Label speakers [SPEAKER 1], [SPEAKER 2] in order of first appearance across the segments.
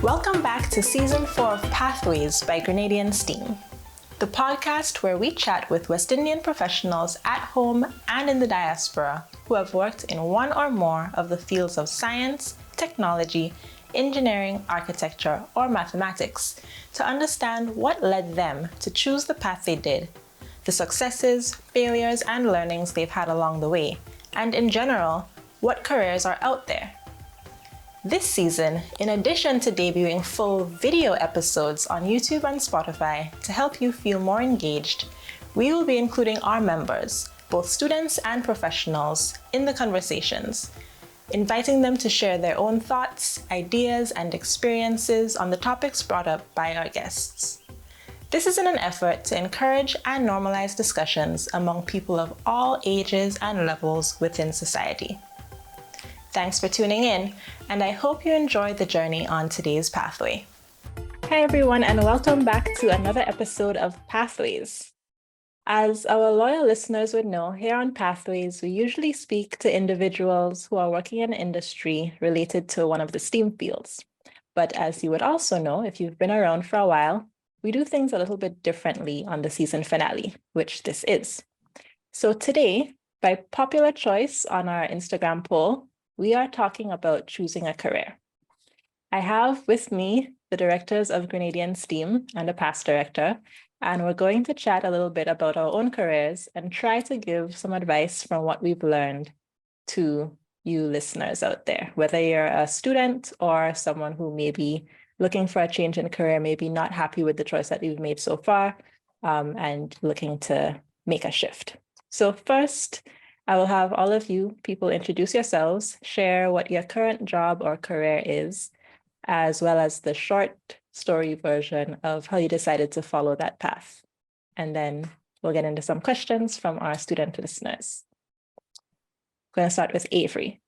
[SPEAKER 1] Welcome back to Season 4 of Pathways by Grenadian STEAM, the podcast where we chat with West Indian professionals at home and in the diaspora who have worked in one or more of the fields of science, technology, engineering, architecture, or mathematics to understand what led them to choose the path they did, the successes, failures, and learnings they've had along the way, and in general, what careers are out there. This season, in addition to debuting full video episodes on YouTube and Spotify to help you feel more engaged, we will be including our members, both students and professionals, in the conversations, inviting them to share their own thoughts, ideas, and experiences on the topics brought up by our guests. This is in an effort to encourage and normalize discussions among people of all ages and levels within society. Thanks for tuning in, and I hope you enjoy the journey on today's pathway. Hi everyone, and welcome back to another episode of Pathways. As our loyal listeners would know, here on Pathways, we usually speak to individuals who are working in industry related to one of the STEAM fields. But as you would also know, if you've been around for a while, we do things a little bit differently on the season finale, which this is. So today, by popular choice on our Instagram poll, we are talking about choosing a career. I have with me the directors of Grenadian STEAM and a past director, and we're going to chat a little bit about our own careers and try to give some advice from what we've learned to you listeners out there, whether you're a student or someone who may be looking for a change in career, maybe not happy with the choice that you've made so far, and looking to make a shift. So first, I will have all of you people introduce yourselves, share what your current job or career is, as well as the short story version of how you decided to follow that path. And then we'll get into some questions from our student listeners. I'm going to start with Avery.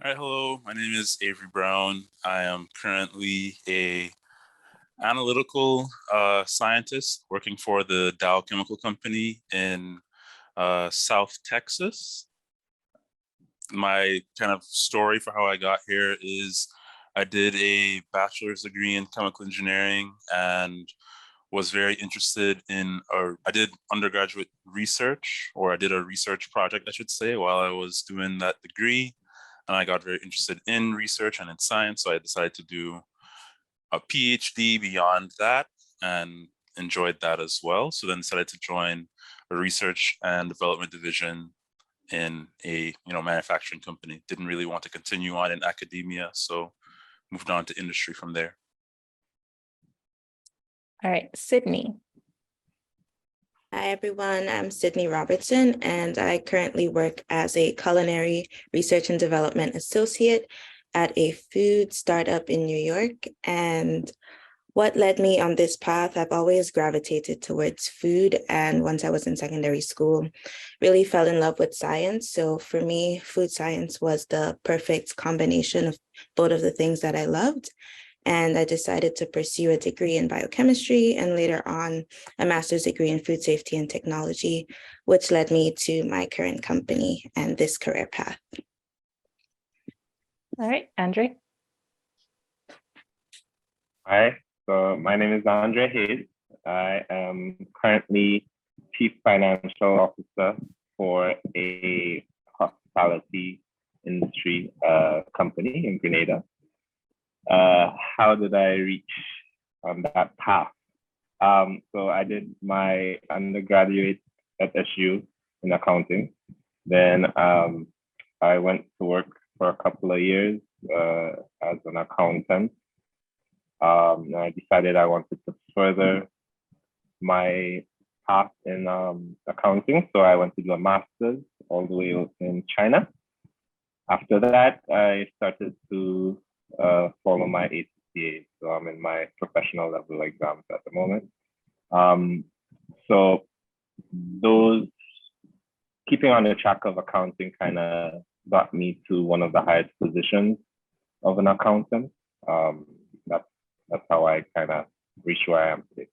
[SPEAKER 2] All right, hello, my name is Avery Brown. I am currently an analytical scientist working for the Dow Chemical Company in South Texas. My kind of story for how I got here is I did a bachelor's degree in chemical engineering and was very interested in, I did undergraduate research, or I did a research project, I should say, while I was doing that degree. And I got very interested in research and in science, so I decided to do a PhD beyond that and enjoyed that as well. So then decided to join a research and development division in a manufacturing company. Didn't really want to continue on in academia, so moved on to industry from there.
[SPEAKER 1] All right, Sydney.
[SPEAKER 3] Hi everyone, I'm Sydney Robertson, and I currently work as a culinary research and development associate at a food startup in New York. And what led me on this path, I've always gravitated towards food. And once I was in secondary school, really fell in love with science. So for me, food science was the perfect combination of both of the things that I loved. And I decided to pursue a degree in biochemistry and later on a master's degree in food safety and technology, which led me to my current company and this career path.
[SPEAKER 1] All right, Andre.
[SPEAKER 4] Hi, so my name is Andre Hayes. I am currently Chief Financial Officer for a hospitality industry company in Grenada. How did I reach on that path? So I did my undergraduate at SU in accounting. Then I went to work for a couple of years as an accountant. I decided I wanted to further my path in accounting, so I went to do a master's all the way in China. After that, I started to follow my ACCA, so I'm in my professional level exams at the moment. So those, keeping on the track of accounting kind of got me to one of the highest positions of an accountant. That's how I kind of reached where I am today.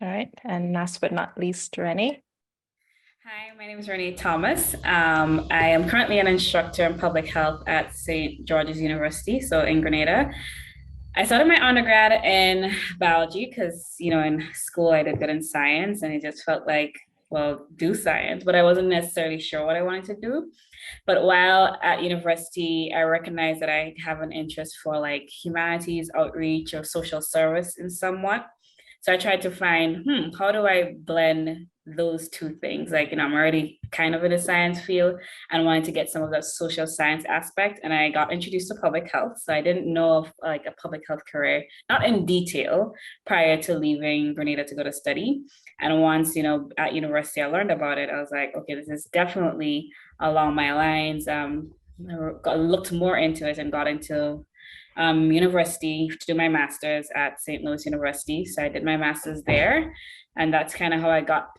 [SPEAKER 1] All right, and last but not least, Renee.
[SPEAKER 5] Hi, my name is Renee Thomas. I am currently an instructor in public health at St. George's University, so in Grenada. I started my undergrad in biology because, in school I did good in science and it just felt like, well, do science, but I wasn't necessarily sure what I wanted to do. But while at university, I recognized that I have an interest for like humanities, outreach, or social service in somewhat. So I tried to find, how do I blend those two things? Like, I'm already kind of in the science field and wanted to get some of that social science aspect. And I got introduced to public health. So I didn't know of like a public health career, not in detail, prior to leaving Grenada to go to study. And once, at university, I learned about it. I was like, okay, this is definitely along my lines. I looked more into it and got into university to do my master's at St. Louis University. So I did my master's there. And that's kind of how I got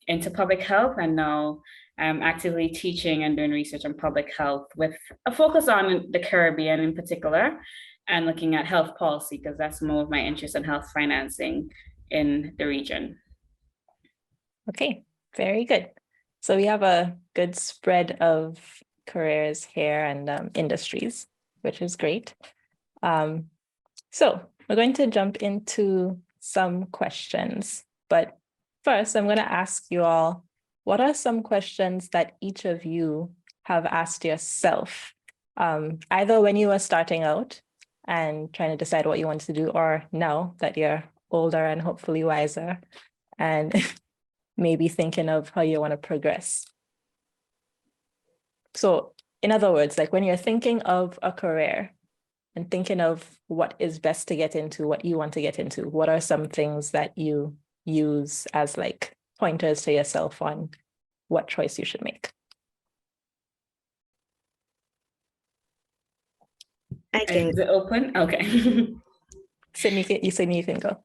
[SPEAKER 5] into public health. And now I'm actively teaching and doing research on public health with a focus on the Caribbean in particular, and looking at health policy, because that's more of my interest in health financing in the region.
[SPEAKER 1] Okay, very good. So we have a good spread of careers here and industries, which is great. So we're going to jump into some questions, but first I'm going to ask you all, what are some questions that each of you have asked yourself, either when you were starting out and trying to decide what you want to do, or now that you're older and hopefully wiser and maybe thinking of how you want to progress? So in other words, like when you're thinking of a career and thinking of what is best to get into, what you want to get into, what are some things that you use as like pointers to yourself on what choice you should make?
[SPEAKER 3] I can.
[SPEAKER 5] Is it open? Okay.
[SPEAKER 1] Sydney, you can go.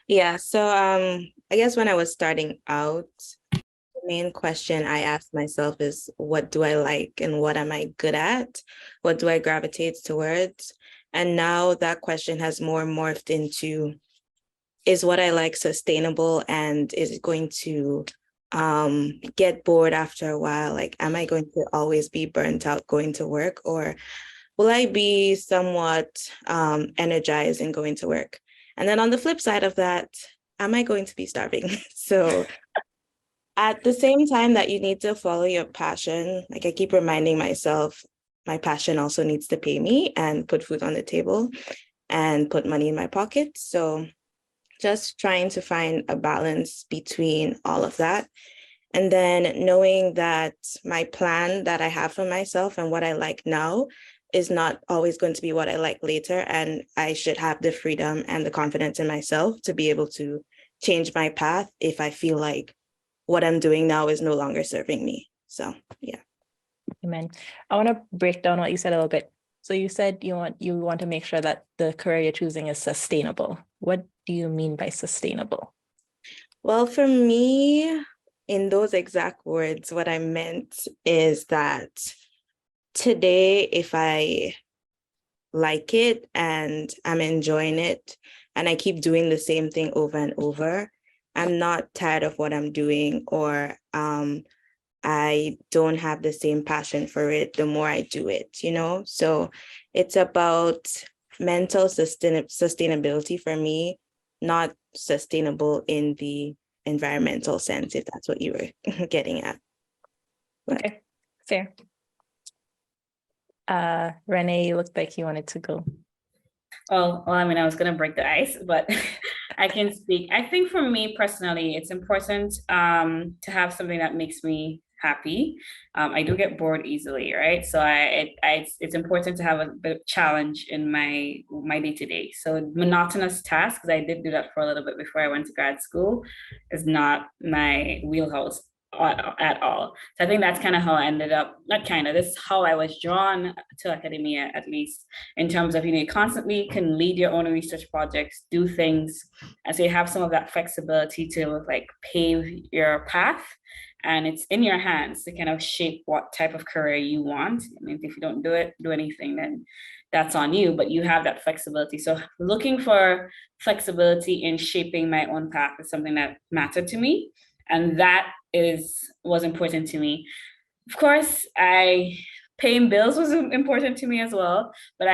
[SPEAKER 3] Yeah, so I guess when I was starting out, the main question I asked myself is, what do I like and what am I good at? What do I gravitate towards? And now that question has more morphed into, is what I like sustainable, and is it going to get bored after a while? Like, am I going to always be burnt out going to work, or will I be somewhat energized in going to work? And then on the flip side of that, am I going to be starving? So at the same time that you need to follow your passion, like I keep reminding myself, my passion also needs to pay me and put food on the table and put money in my pocket. So just trying to find a balance between all of that. And then knowing that my plan that I have for myself and what I like now is not always going to be what I like later. And I should have the freedom and the confidence in myself to be able to change my path if I feel like what I'm doing now is no longer serving me. So, yeah.
[SPEAKER 1] Amen. I want to break down what you said a little bit. So you said you want to make sure that the career you're choosing is sustainable. What do you mean by sustainable?
[SPEAKER 3] Well, for me, in those exact words, what I meant is that today, if I like it and I'm enjoying it and I keep doing the same thing over and over, I'm not tired of what I'm doing, or I don't have the same passion for it the more I do it, So it's about mental sustainability for me, not sustainable in the environmental sense, if that's what you were getting at. But.
[SPEAKER 1] Okay, fair. Renee, you looked like you wanted to go.
[SPEAKER 5] Well, I mean, I was going to break the ice, but I can speak. I think for me personally, it's important to have something that makes me happy. I do get bored easily, right? So it's important to have a bit of challenge in my day-to-day. So monotonous tasks, because I did do that for a little bit before I went to grad school, is not my wheelhouse at all. So I think that's kind of how I ended up, this is how I was drawn to academia, at least in terms of, you constantly can lead your own research projects, do things. And so you have some of that flexibility to like pave your path, and it's in your hands to kind of shape what type of career you want. I mean, if you don't do anything, then that's on you, but you have that flexibility. So looking for flexibility in shaping my own path is something that mattered to me. And that was important to me. Of course, paying bills was important to me as well, but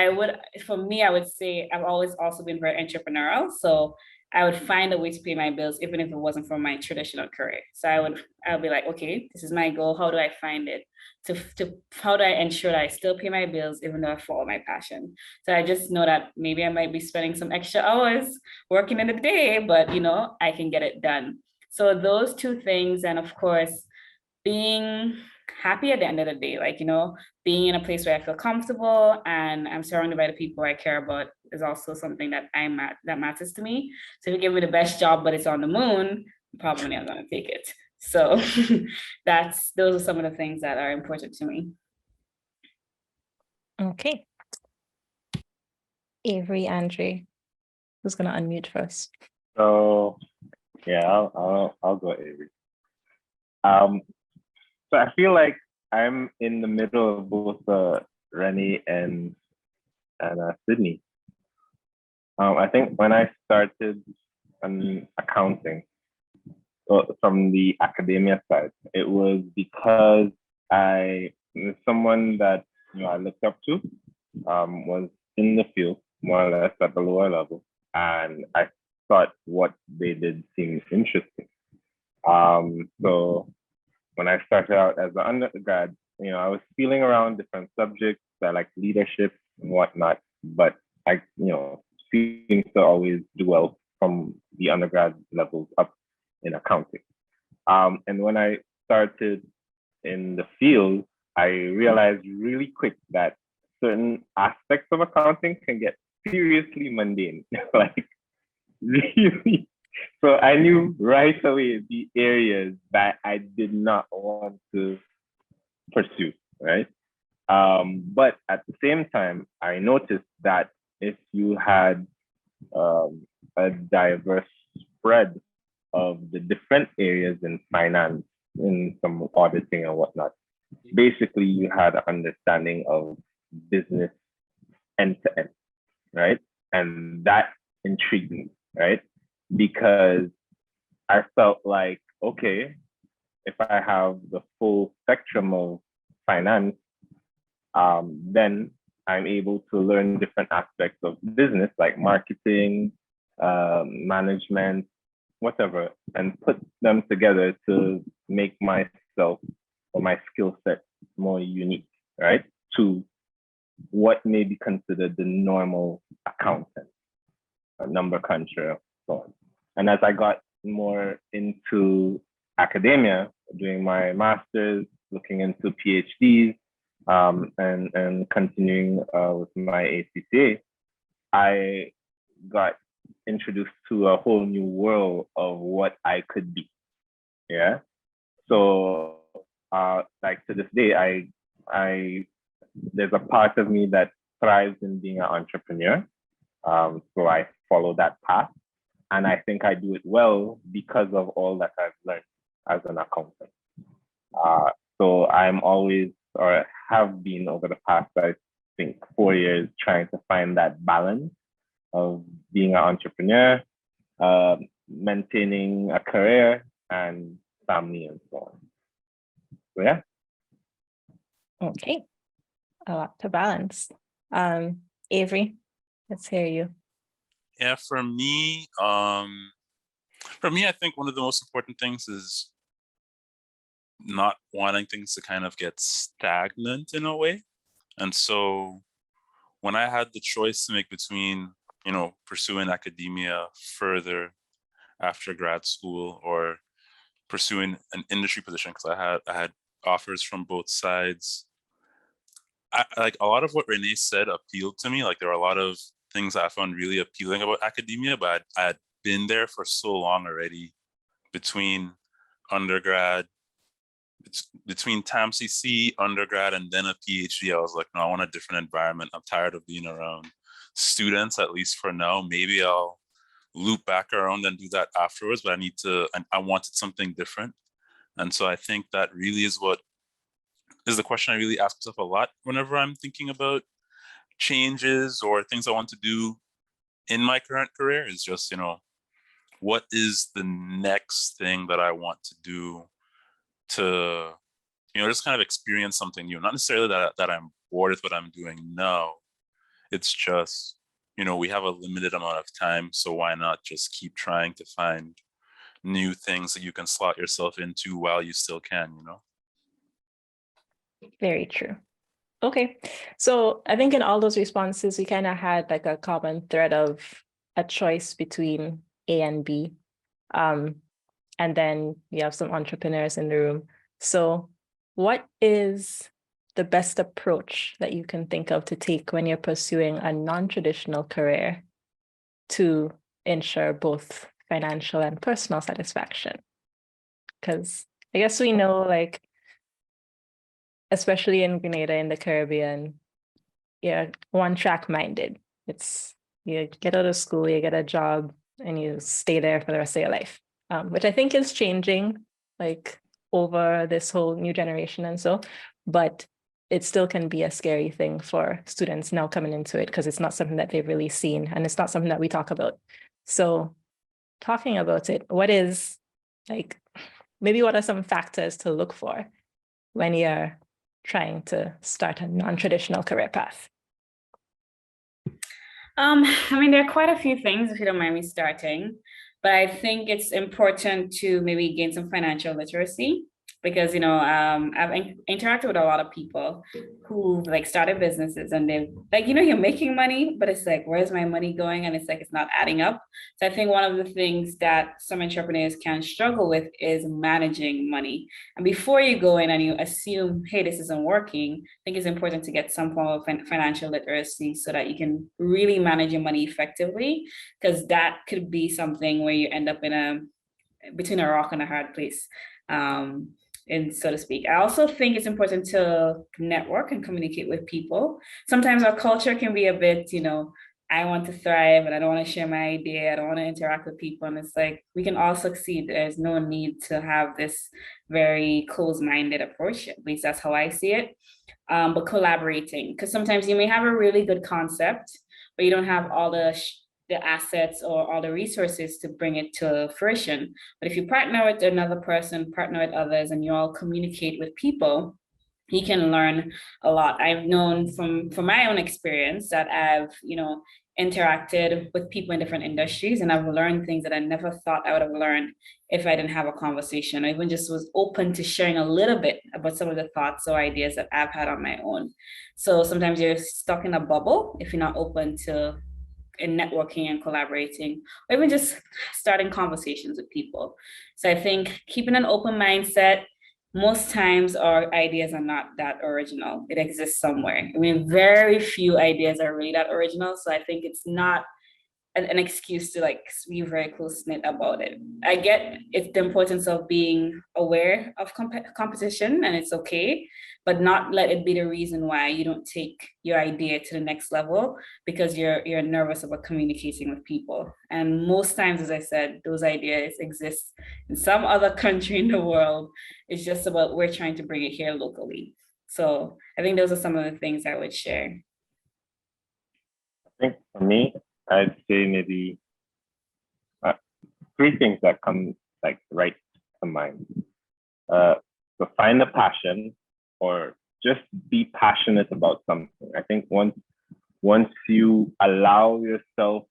[SPEAKER 5] for me, I would say I've always also been very entrepreneurial. So I would find a way to pay my bills, even if it wasn't from my traditional career. So I would be like, okay, this is my goal. How do I find it? How do I ensure that I still pay my bills, even though I follow my passion? So I just know that maybe I might be spending some extra hours working in the day, but I can get it done. So those two things, and of course, being happy at the end of the day, like, being in a place where I feel comfortable and I'm surrounded by the people I care about is also something that that matters to me. So if you give me the best job, but it's on the moon, I'm probably not going to take it. So those are some of the things that are important to me.
[SPEAKER 1] Okay. Avery, Andre, who's going to unmute first?
[SPEAKER 4] So yeah, I'll go Avery. So I feel like I'm in the middle of both Rennie and Sydney. I think when I started accounting from the academia side, it was because someone that I looked up to was in the field, more or less at the lower level, and I thought what they did seemed interesting. So when I started out as an undergrad, I was feeling around different subjects. I like leadership and whatnot, but I, seemed to always do well from the undergrad levels up in accounting. And when I started in the field, I realized really quick that certain aspects of accounting can get seriously mundane, like really. So I knew right away the areas that I did not want to pursue, right? But at the same time, I noticed that if you had a diverse spread of the different areas in finance, in some auditing and whatnot, basically you had an understanding of business end to end, right? And that intrigued me, right? Because I felt like, okay, if I have the full spectrum of finance, then I'm able to learn different aspects of business like marketing, management, whatever, and put them together to make myself or my skill set more unique, right? To what may be considered the normal accountant, a number cruncher, so on. And as I got more into academia, doing my master's, looking into PhDs, and continuing with my ACCA, I got introduced to a whole new world of what I could be. Yeah. So, like to this day, I there's a part of me that thrives in being an entrepreneur. So I follow that path, and I think I do it well because of all that I've learned as an accountant. So I'm always, or have been over the past, I think, 4 years, trying to find that balance of being an entrepreneur, maintaining a career, and family, and so on. So yeah.
[SPEAKER 1] Okay. A lot to balance. Avery, let's hear you.
[SPEAKER 2] Yeah, for me, I think one of the most important things is not wanting things to kind of get stagnant in a way. And so when I had the choice to make between, pursuing academia further after grad school or pursuing an industry position, because I had offers from both sides. Like a lot of what Renee said appealed to me. Like there were a lot of things I found really appealing about academia, but I had been there for so long already between undergrad, between TAMCC, undergrad, and then a PhD. I was like, no, I want a different environment. I'm tired of being around students, at least for now. Maybe I'll loop back around and do that afterwards, but I wanted something different. And so I think that really is the question I really ask myself a lot whenever I'm thinking about changes or things I want to do in my current career is just, what is the next thing that I want to do to, just kind of experience something new. Not necessarily that I'm bored with what I'm doing now. It's just, we have a limited amount of time, so why not just keep trying to find new things that you can slot yourself into while you still can,
[SPEAKER 1] Very true. Okay, so I think in all those responses, we kind of had like a common thread of a choice between A and B. And then you have some entrepreneurs in the room. So what is the best approach that you can think of to take when you're pursuing a non-traditional career to ensure both financial and personal satisfaction? Because I guess we know, like, especially in Grenada, in the Caribbean, you're one-track minded. It's you get out of school, you get a job, and you stay there for the rest of your life, which I think is changing, like, over this whole new generation and so, but it still can be a scary thing for students now coming into it because it's not something that they've really seen and it's not something that we talk about. So talking about it, what is, like, maybe what are some factors to look for when you're trying to start a non-traditional career path?
[SPEAKER 5] I mean, there are quite a few things, if you don't mind me starting, but I think it's important to maybe gain some financial literacy because, I've interacted with a lot of people who like started businesses and they've like, you're making money, but it's like, where's my money going? And it's like, it's not adding up. So I think one of the things that some entrepreneurs can struggle with is managing money. And before you go in and you assume, hey, this isn't working, I think it's important to get some form of financial literacy so that you can really manage your money effectively, because that could be something where you end up between a rock and a hard place. And so to speak. I also think it's important to network and communicate with people. Sometimes our culture can be a bit, I want to thrive and I don't want to share my idea. I don't want to interact with people. And it's like, we can all succeed. There's no need to have this very closed-minded approach. At least that's how I see it. But collaborating, because sometimes you may have a really good concept, but you don't have all the assets or all the resources to bring it to fruition. But if you partner with another person, partner with others, and you all communicate with people, you can learn a lot. I've known from my own experience that I've, interacted with people in different industries, and I've learned things that I never thought I would have learned if I didn't have a conversation, or even just was open to sharing a little bit about some of the thoughts or ideas that I've had on my own. So sometimes you're stuck in a bubble if you're not open to in networking and collaborating, or even just starting conversations with people. So I think keeping an open mindset, most times our ideas are not that original. It exists somewhere. I mean, very few ideas are really that original. So I think it's not an excuse to like be very close-knit about it. I get it's the importance of being aware of competition, and it's okay, but not let it be the reason why you don't take your idea to the next level because you're nervous about communicating with people. And most times, as I said, those ideas exist in some other country in the world. It's just about we're trying to bring it here locally. So I think those are some of the things I would share.
[SPEAKER 4] I think for me, I'd say maybe three things that come like right to mind. So find a passion, or just be passionate about something. I think once you allow yourself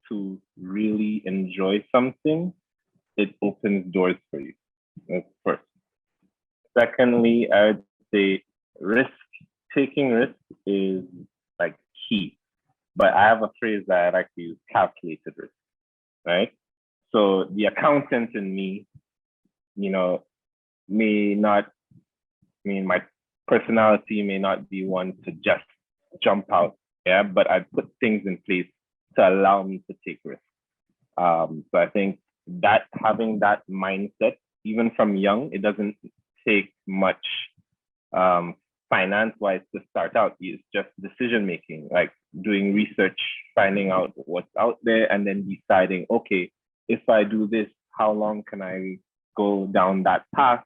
[SPEAKER 4] to really enjoy something, it opens doors for you. That's first. Secondly, I would say taking risk is like key. But I have a phrase that I like to use: calculated risk, right? So the accountant in me, may not, my personality may not be one to just jump out, yeah, but I put things in place to allow me to take risks. So I think that having that mindset, even from young, it doesn't take much finance-wise to start out. It's just decision-making, like doing research, finding out what's out there, and then deciding, okay, if I do this, how long can I go down that path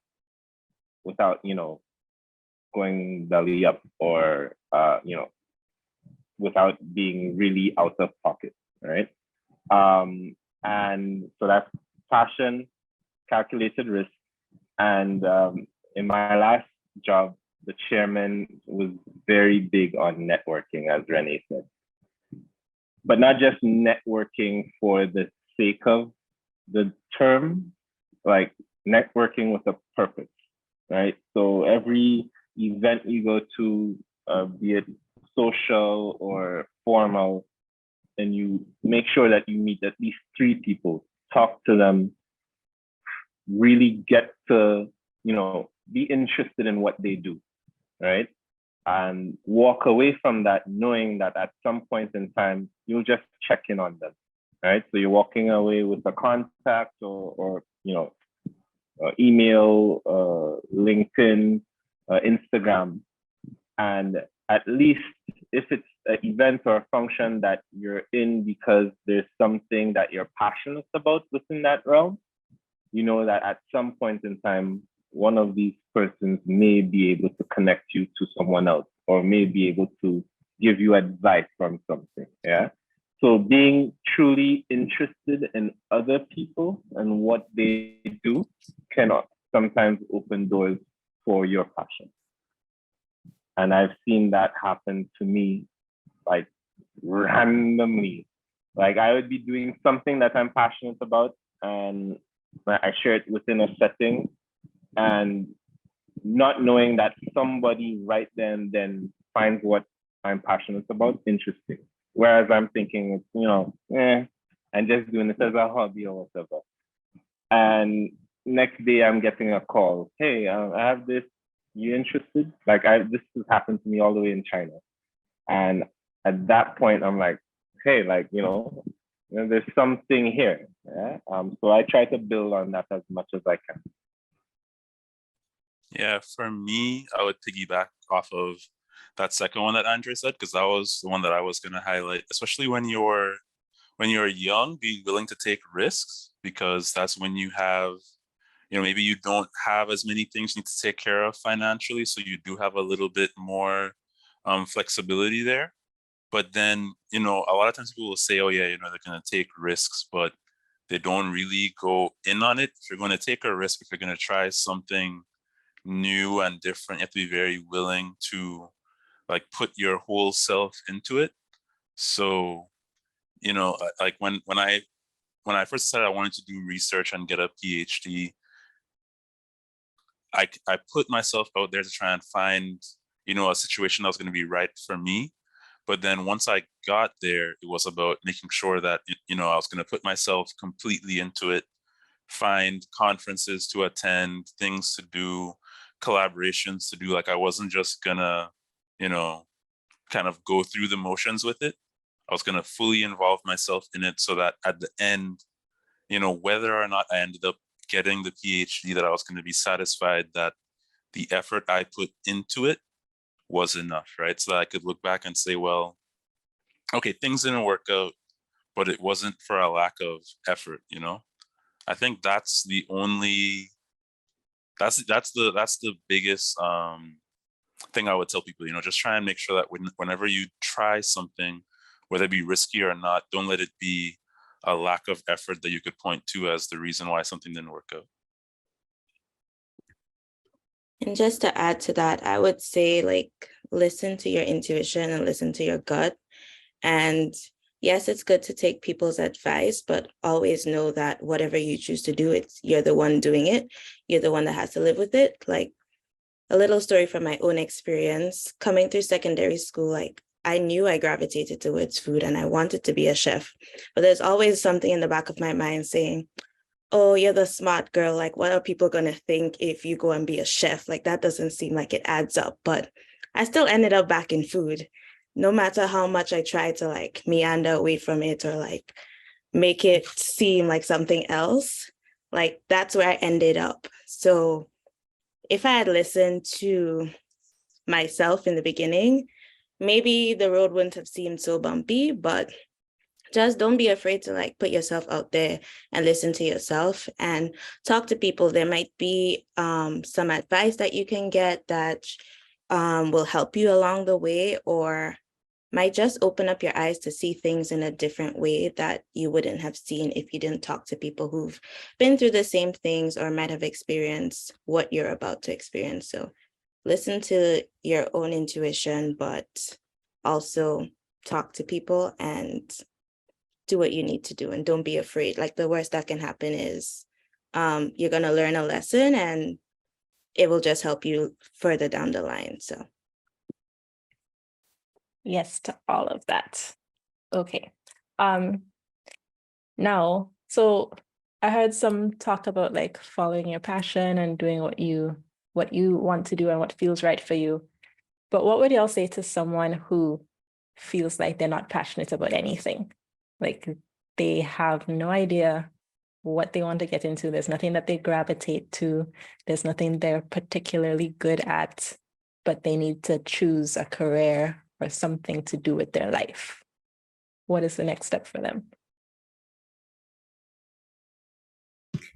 [SPEAKER 4] without, going belly up, or, without being really out of pocket, right? And so that's passion, calculated risk, and in my last job, the chairman was very big on networking, as Renee said, but not just networking for the sake of the term, like networking with a purpose, right? So every event you go to, be it social or formal, and you make sure that you meet at least 3 people, talk to them, really get to, be interested in what they do, right? And walk away from that knowing that at some point in time, you'll just check in on them, right? So you're walking away with a contact or email, LinkedIn, Instagram, and at least if it's an event or a function that you're in because there's something that you're passionate about within that realm, you know that at some point in time, one of these persons may be able to connect you to someone else or may be able to give you advice on something. Yeah. So being truly interested in other people and what they do cannot sometimes open doors for your passion. And I've seen that happen to me like randomly. Like I would be doing something that I'm passionate about and I share it within a setting and not knowing that somebody right then finds what I'm passionate about interesting. Whereas I'm thinking, I'm just doing it as a hobby or whatever. And next day I'm getting a call. Hey, I have this. You interested? Like this has happened to me all the way in China. And at that point, I'm like, hey, there's something here. Yeah? So I try to build on that as much as I can.
[SPEAKER 2] Yeah, for me, I would piggyback off of that second one that Andre said, because that was the one that I was going to highlight, especially when you're young, be willing to take risks, because that's when you have, maybe you don't have as many things you need to take care of financially. So you do have a little bit more flexibility there. But then, a lot of times people will say, oh yeah, they're going to take risks, but they don't really go in on it. If you're going to take a risk, if you're going to try something new and different, you have to be very willing to like put your whole self into it. So, like when I first decided I wanted to do research and get a PhD, I put myself out there to try and find, a situation that was going to be right for me. But then once I got there, it was about making sure that, I was going to put myself completely into it, find conferences to attend, things to do, collaborations to do. Like I wasn't just gonna, kind of go through the motions with it. I was gonna fully involve myself in it so that at the end, whether or not I ended up getting the PhD, that I was going to be satisfied that the effort I put into it was enough, right? So that I could look back and say, well, okay, things didn't work out, but it wasn't for a lack of effort, I think that's the biggest thing I would tell people, just try and make sure that whenever you try something, whether it be risky or not, don't let it be a lack of effort that you could point to as the reason why something didn't work out.
[SPEAKER 3] And just to add to that, I would say listen to your intuition and listen to your gut. And yes, it's good to take people's advice, but always know that whatever you choose to do, you're the one doing it. You're the one that has to live with it. Like a little story from my own experience, coming through secondary school, I knew I gravitated towards food and I wanted to be a chef, but there's always something in the back of my mind saying, oh, you're the smart girl. Like, what are people going to think if you go and be a chef? Like, that doesn't seem like it adds up. But I still ended up back in food, no matter how much I tried to meander away from it or make it seem like something else. That's where I ended up. So if I had listened to myself in the beginning, maybe the road wouldn't have seemed so bumpy, but just don't be afraid to put yourself out there and listen to yourself and talk to people. There might be some advice that you can get that will help you along the way, or might just open up your eyes to see things in a different way that you wouldn't have seen if you didn't talk to people who've been through the same things or might have experienced what you're about to experience. So listen to your own intuition, but also talk to people and do what you need to do, and don't be afraid. Like, the worst that can happen is you're going to learn a lesson and it will just help you further down the line. So
[SPEAKER 1] Yes to all of that. Okay. Now, so I heard some talk about like following your passion and doing what you want to do and what feels right for you. But what would y'all say to someone who feels like they're not passionate about anything? Like they have no idea what they want to get into. There's nothing that they gravitate to. There's nothing they're particularly good at, but they need to choose a career or something to do with their life. What is the next step for them?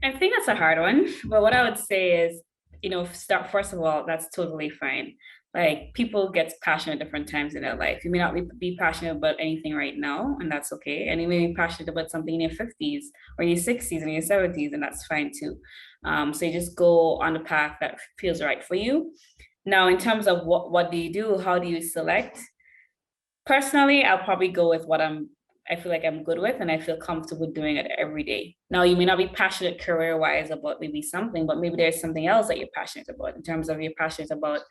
[SPEAKER 5] I think that's a hard one, but what I would say is, start, first of all, that's totally fine. Like, people get passionate at different times in their life. You may not be passionate about anything right now, and that's okay. And you may be passionate about something in your 50s or your 60s and your 70s, and that's fine too. So you just go on the path that feels right for you. Now, in terms of what do you do? How do you select? Personally, I'll probably go with what I feel like I'm good with and I feel comfortable doing it every day. Now, you may not be passionate career-wise about maybe something, but maybe there's something else that you're passionate about in terms of you're passionate about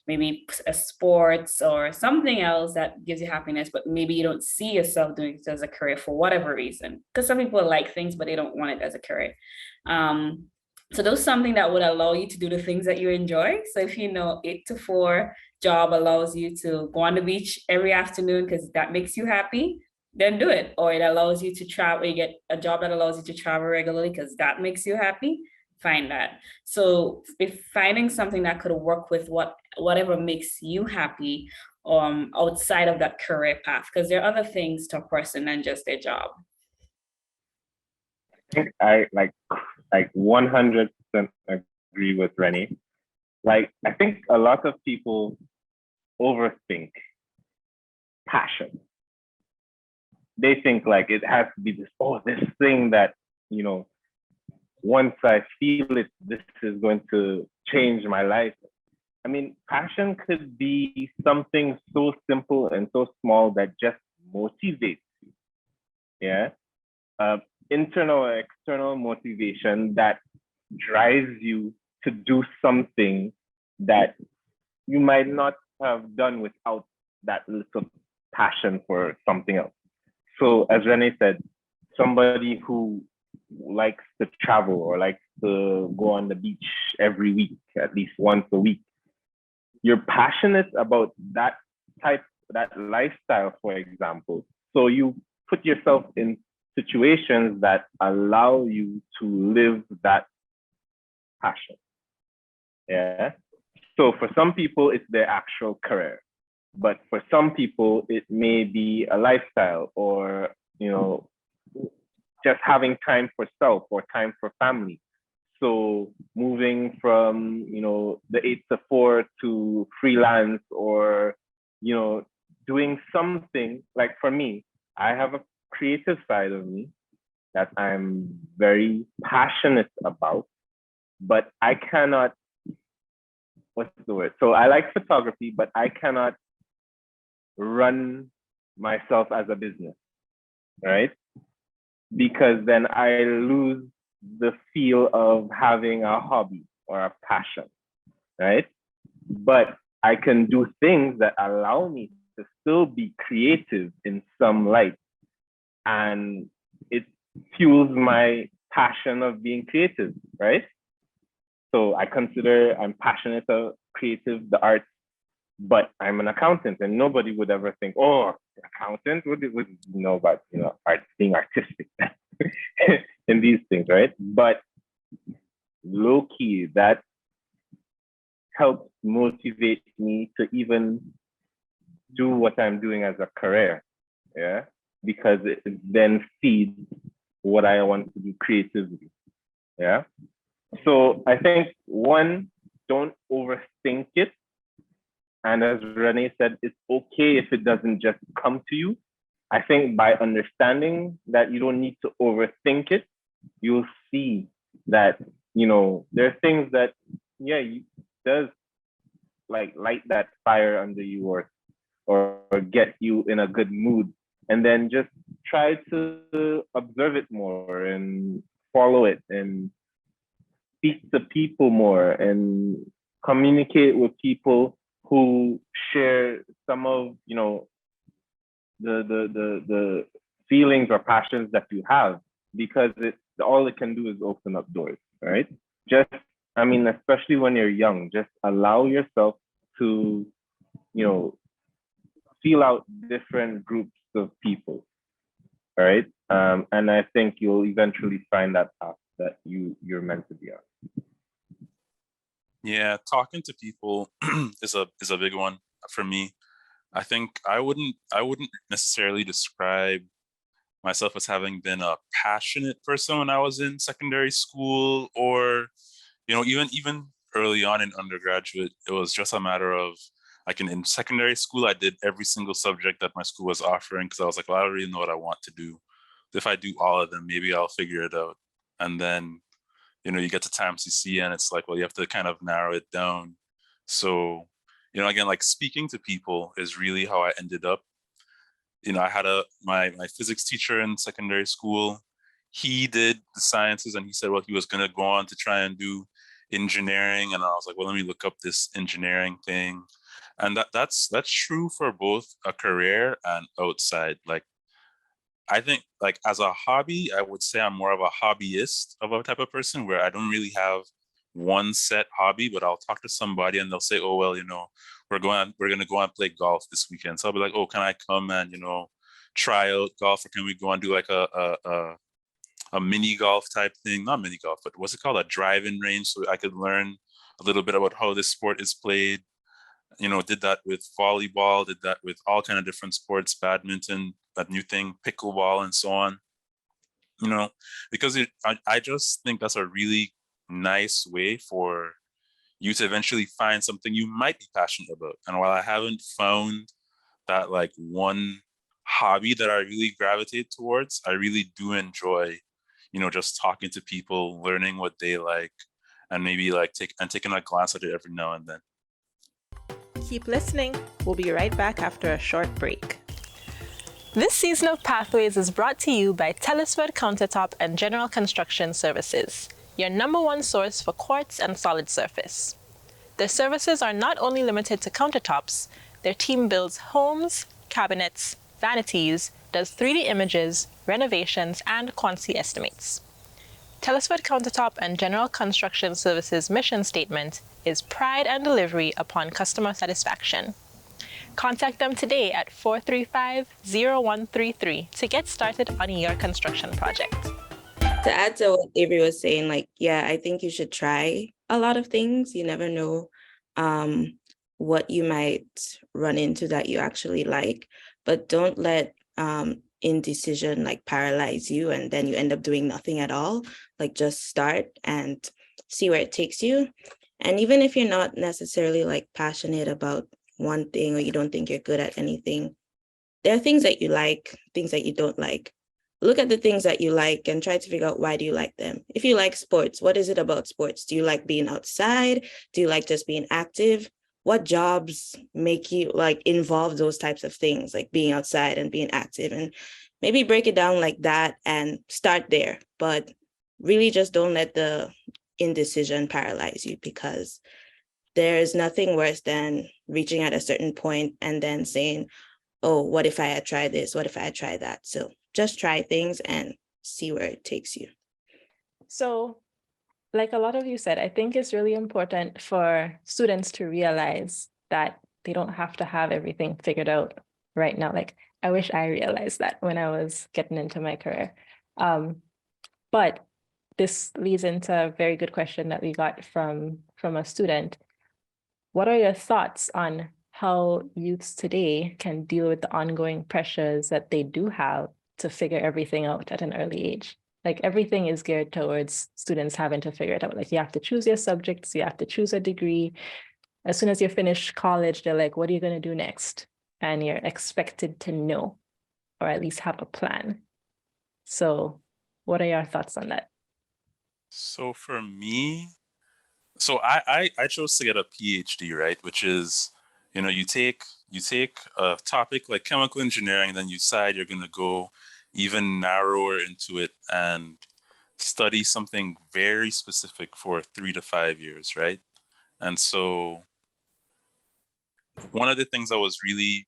[SPEAKER 5] maybe a sports or something else that gives you happiness, but maybe you don't see yourself doing it as a career for whatever reason. Because some people like things, but they don't want it as a career. So those something that would allow you to do the things that you enjoy. So if 8 to 4 job allows you to go on the beach every afternoon because that makes you happy, then do it. Or it allows you to travel, you get a job that allows you to travel regularly because that makes you happy, find that. So if finding something that could work with whatever makes you happy outside of that career path, because there are other things to a person than just their job.
[SPEAKER 4] I think I 100% agree with Rennie. Like, I think a lot of people overthink passion. They think like it has to be this thing that, once I feel it, this is going to change my life. I mean, passion could be something so simple and so small that just motivates you. Yeah. Internal or external motivation that drives you to do something that you might not have done without that little passion for something else. So as Renee said, somebody who likes to travel or likes to go on the beach every week, at least once a week, you're passionate about that lifestyle, for example. So you put yourself in situations that allow you to live that passion. Yeah. So for some people, it's their actual career. But for some people, it may be a lifestyle or, just having time for self or time for family. So moving from, the 8 to 4 to freelance or, doing something like, for me, I have a creative side of me that I'm very passionate about, but I cannot, what's the word? So I like photography, but I cannot run myself as a business, right? Because then I lose the feel of having a hobby or a passion, right? But I can do things that allow me to still be creative in some light. And it fuels my passion of being creative, right? So I consider I'm passionate about creative, the arts, but I'm an accountant, and nobody would ever think, oh, accountant would know about art, being artistic in these things, right? But low key, that helps motivate me to even do what I'm doing as a career, yeah, because it then feeds what I want to do creatively, yeah. So I think one, don't overthink it. And as Renee said, it's okay if it doesn't just come to you. I think by understanding that you don't need to overthink it, you'll see that, there are things that, does like light that fire under you, or get you in a good mood. And then just try to observe it more and follow it and speak to people more and communicate with people who share some of, the feelings or passions that you have, because all it can do is open up doors, right? Especially when you're young, just allow yourself to, feel out different groups of people, all right? And I think you'll eventually find that path that you're meant to be on.
[SPEAKER 2] Yeah, talking to people is a big one for me. I think I wouldn't necessarily describe myself as having been a passionate person when I was in secondary school, or even early on in undergraduate. It was just a matter of, like, in secondary school, I did every single subject that my school was offering, because I was like, well, I don't really know what I want to do. If I do all of them, maybe I'll figure it out. And then you get to TAMCC and it's like, well, you have to kind of narrow it down. So, again, like, speaking to people is really how I ended up. I had my physics teacher in secondary school. He did the sciences, and he said, well, he was going to go on to try and do engineering. And I was like, well, let me look up this engineering thing. And that's true for both a career and outside. Like, I think, like, as a hobby, I would say I'm more of a hobbyist of a type of person, where I don't really have one set hobby, but I'll talk to somebody and they'll say, oh, well, we're going to go and play golf this weekend. So I'll be like, oh, can I come and, try out golf, or can we go and do like a mini golf type thing? Not mini golf, but what's it called? A driving range, so I could learn a little bit about how this sport is played. Did that with volleyball, did that with all kind of different sports, badminton, that new thing, pickleball, and so on. Because I just think that's a really nice way for you to eventually find something you might be passionate about. And while I haven't found that, like, one hobby that I really gravitate towards, I really do enjoy, just talking to people, learning what they like, and maybe like taking a glance at it every now and then.
[SPEAKER 1] Keep listening. We'll be right back after a short break. This season of Pathways is brought to you by Telesford Countertop and General Construction Services, your #1 source for quartz and solid surface. Their services are not only limited to countertops, their team builds homes, cabinets, vanities, does 3D images, renovations, and quantity estimates. Telesford Countertop and General Construction Services' mission statement is pride and delivery upon customer satisfaction. Contact them today at 435-0133 to get started on your construction project.
[SPEAKER 3] To add to what Avery was saying, I think you should try a lot of things. You never know what you might run into that you actually like, but don't let indecision paralyze you and then you end up doing nothing at all. Just start and see where it takes you. And even if you're not necessarily passionate about one thing, or you don't think you're good at anything, there are things that you like, things that you don't like. Look at the things that you like and try to figure out, why do you like them? If you like sports, what is it about sports? Do you like being outside? Do you like just being active? What jobs make you involve those types of things, like being outside and being active? And maybe break it down like that and start there. But really just don't let the indecision paralyze you, because there is nothing worse than reaching at a certain point and then saying, oh, what if I had tried this? What if I had tried that? So just try things and see where it takes you.
[SPEAKER 1] So, like a lot of you said, I think it's really important for students to realize that they don't have to have everything figured out right now. I wish I realized that when I was getting into my career. But this leads into a very good question that we got from a student. What are your thoughts on how youths today can deal with the ongoing pressures that they do have to figure everything out at an early age? Everything is geared towards students having to figure it out. You have to choose your subjects, you have to choose a degree. as soon as you finish college, they're like, what are you going to do next? And you're expected to know, or at least have a plan. So what are your thoughts on that?
[SPEAKER 2] So for me, I chose to get a PhD, right? Which is, you take a topic like chemical engineering, and then you decide you're gonna go even narrower into it and study something very specific for 3 to 5 years, right? And so one of the things that was really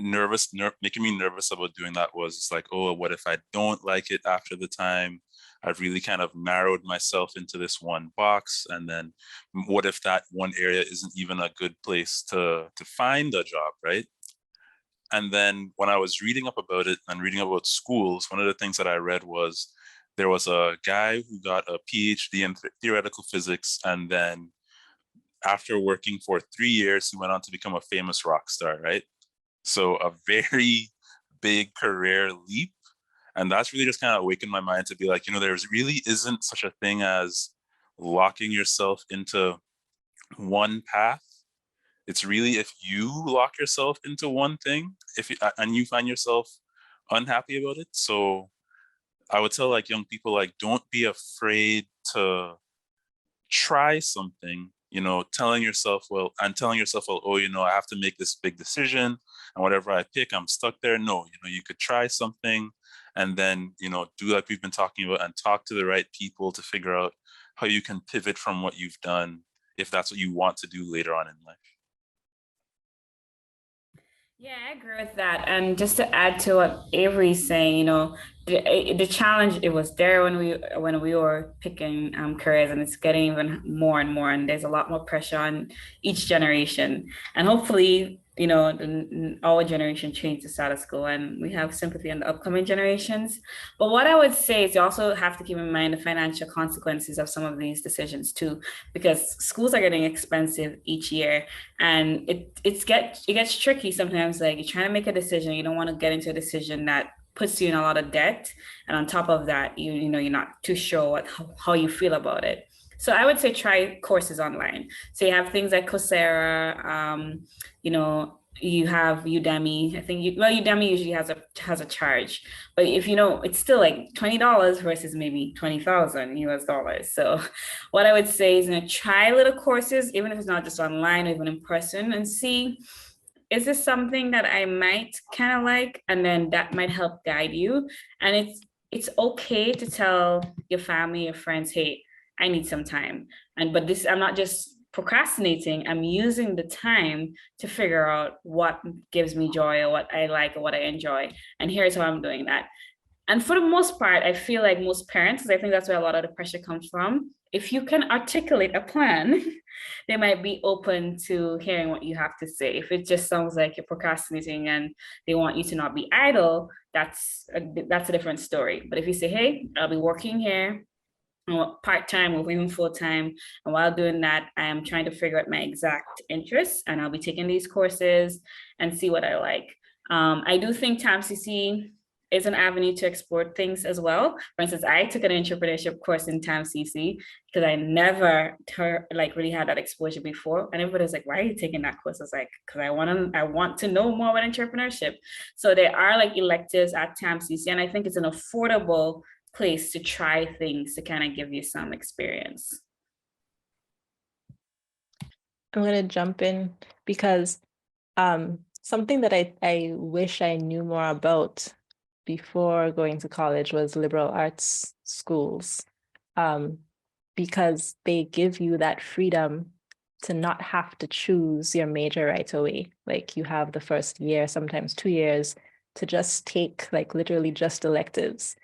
[SPEAKER 2] making me nervous about doing that was it's like, oh, what if I don't like it after the time? I've really kind of narrowed myself into this one box. And then what if that one area isn't even a good place to find a job, right? And then when I was reading up about it and reading about schools, one of the things that I read was there was a guy who got a PhD in theoretical physics, and then after working for 3 years, he went on to become a famous rock star, right? So a very big career leap. And that's really just kind of awakened my mind to be like, there's really isn't such a thing as locking yourself into one path. It's really if you lock yourself into one thing, and you find yourself unhappy about it. So I would tell like young people, like, don't be afraid to try something, telling yourself, well, oh, I have to make this big decision, and whatever I pick, I'm stuck there. No, you could try something, and then, do like we've been talking about, and talk to the right people to figure out how you can pivot from what you've done, if that's what you want to do later on in life.
[SPEAKER 5] Yeah, I agree with that. And just to add to what Avery's saying, the challenge, it was there when we were picking careers, and it's getting even more and more. And there's a lot more pressure on each generation. And hopefully, our generation changed the status quo, and we have sympathy on the upcoming generations. But what I would say is you also have to keep in mind the financial consequences of some of these decisions too, because schools are getting expensive each year, and it gets tricky sometimes. Like, you're trying to make a decision, you don't want to get into a decision that puts you in a lot of debt, and on top of that, you're not too sure how you feel about it. So I would say try courses online. So you have things like Coursera, you have Udemy. I think Udemy usually has a charge, but if it's still like $20 versus maybe 20,000 US dollars. So what I would say is, try little courses, even if it's not just online or even in person, and see, is this something that I might kind of like? And then that might help guide you. And it's okay to tell your family, your friends, hey, I need some time. But I'm not just procrastinating. I'm using the time to figure out what gives me joy, or what I like, or what I enjoy. And here's how I'm doing that. And for the most part, I feel like most parents, because I think that's where a lot of the pressure comes from, if you can articulate a plan, they might be open to hearing what you have to say. If it just sounds like you're procrastinating and they want you to not be idle, that's a different story. But if you say, hey, I'll be working here part-time or even full-time, and while doing that, I am trying to figure out my exact interests, and I'll be taking these courses and see what I like. I do think TAMCC is an avenue to explore things as well. For instance, I took an entrepreneurship course in TAMCC because I never really had that exposure before. And everybody was like, why are you taking that course? I was like, because I want to know more about entrepreneurship. So there are like electives at TAMCC, and I think it's an affordable place to try things to kind of give you some experience.
[SPEAKER 1] I'm going to jump in because something that I wish I knew more about before going to college was liberal arts schools, because they give you that freedom to not have to choose your major right away. Like, you have the first year, sometimes 2 years, to just take like literally just electives.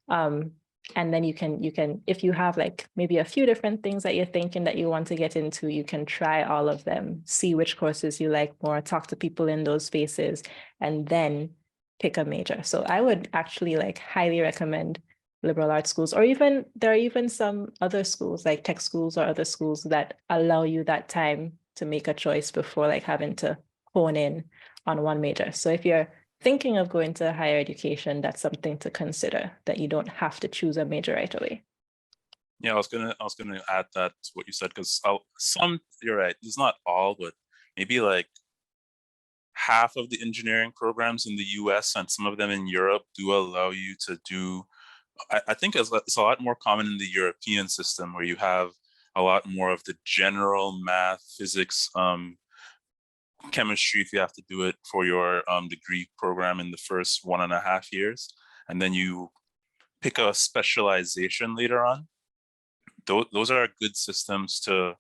[SPEAKER 1] And then you can, if you have like maybe a few different things that you're thinking that you want to get into, you can try all of them, see which courses you like more, talk to people in those spaces, and then pick a major. So I would actually like highly recommend liberal arts schools, or even there are even some other schools like tech schools or other schools that allow you that time to make a choice before like having to hone in on one major. So if you're thinking of going to higher education, that's something to consider, that you don't have to choose a major right away.
[SPEAKER 2] Yeah, I was gonna add that to what you said, because you're right, it's not all, but maybe like half of the engineering programs in the US and some of them in Europe do allow you to do, I think it's a lot more common in the European system, where you have a lot more of the general math, physics, chemistry, if you have to do it for your degree program in the first 1.5 years, and then you pick a specialization later on. Those are good systems to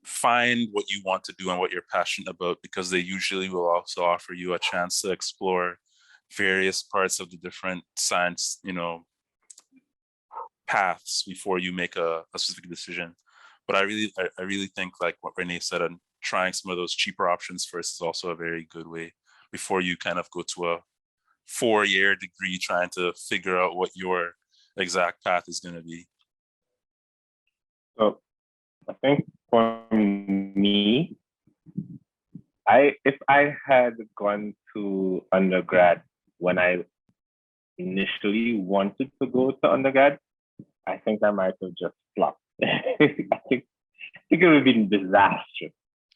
[SPEAKER 2] find what you want to do and what you're passionate about, because they usually will also offer you a chance to explore various parts of the different science, paths before you make a specific decision. But I really think, like what Renee said, and trying some of those cheaper options first is also a very good way before you kind of go to a 4-year degree trying to figure out what your exact path is going to be.
[SPEAKER 4] So I think for me, if I had gone to undergrad when I initially wanted to go to undergrad, I think I might have just flopped. I think it would have been disastrous,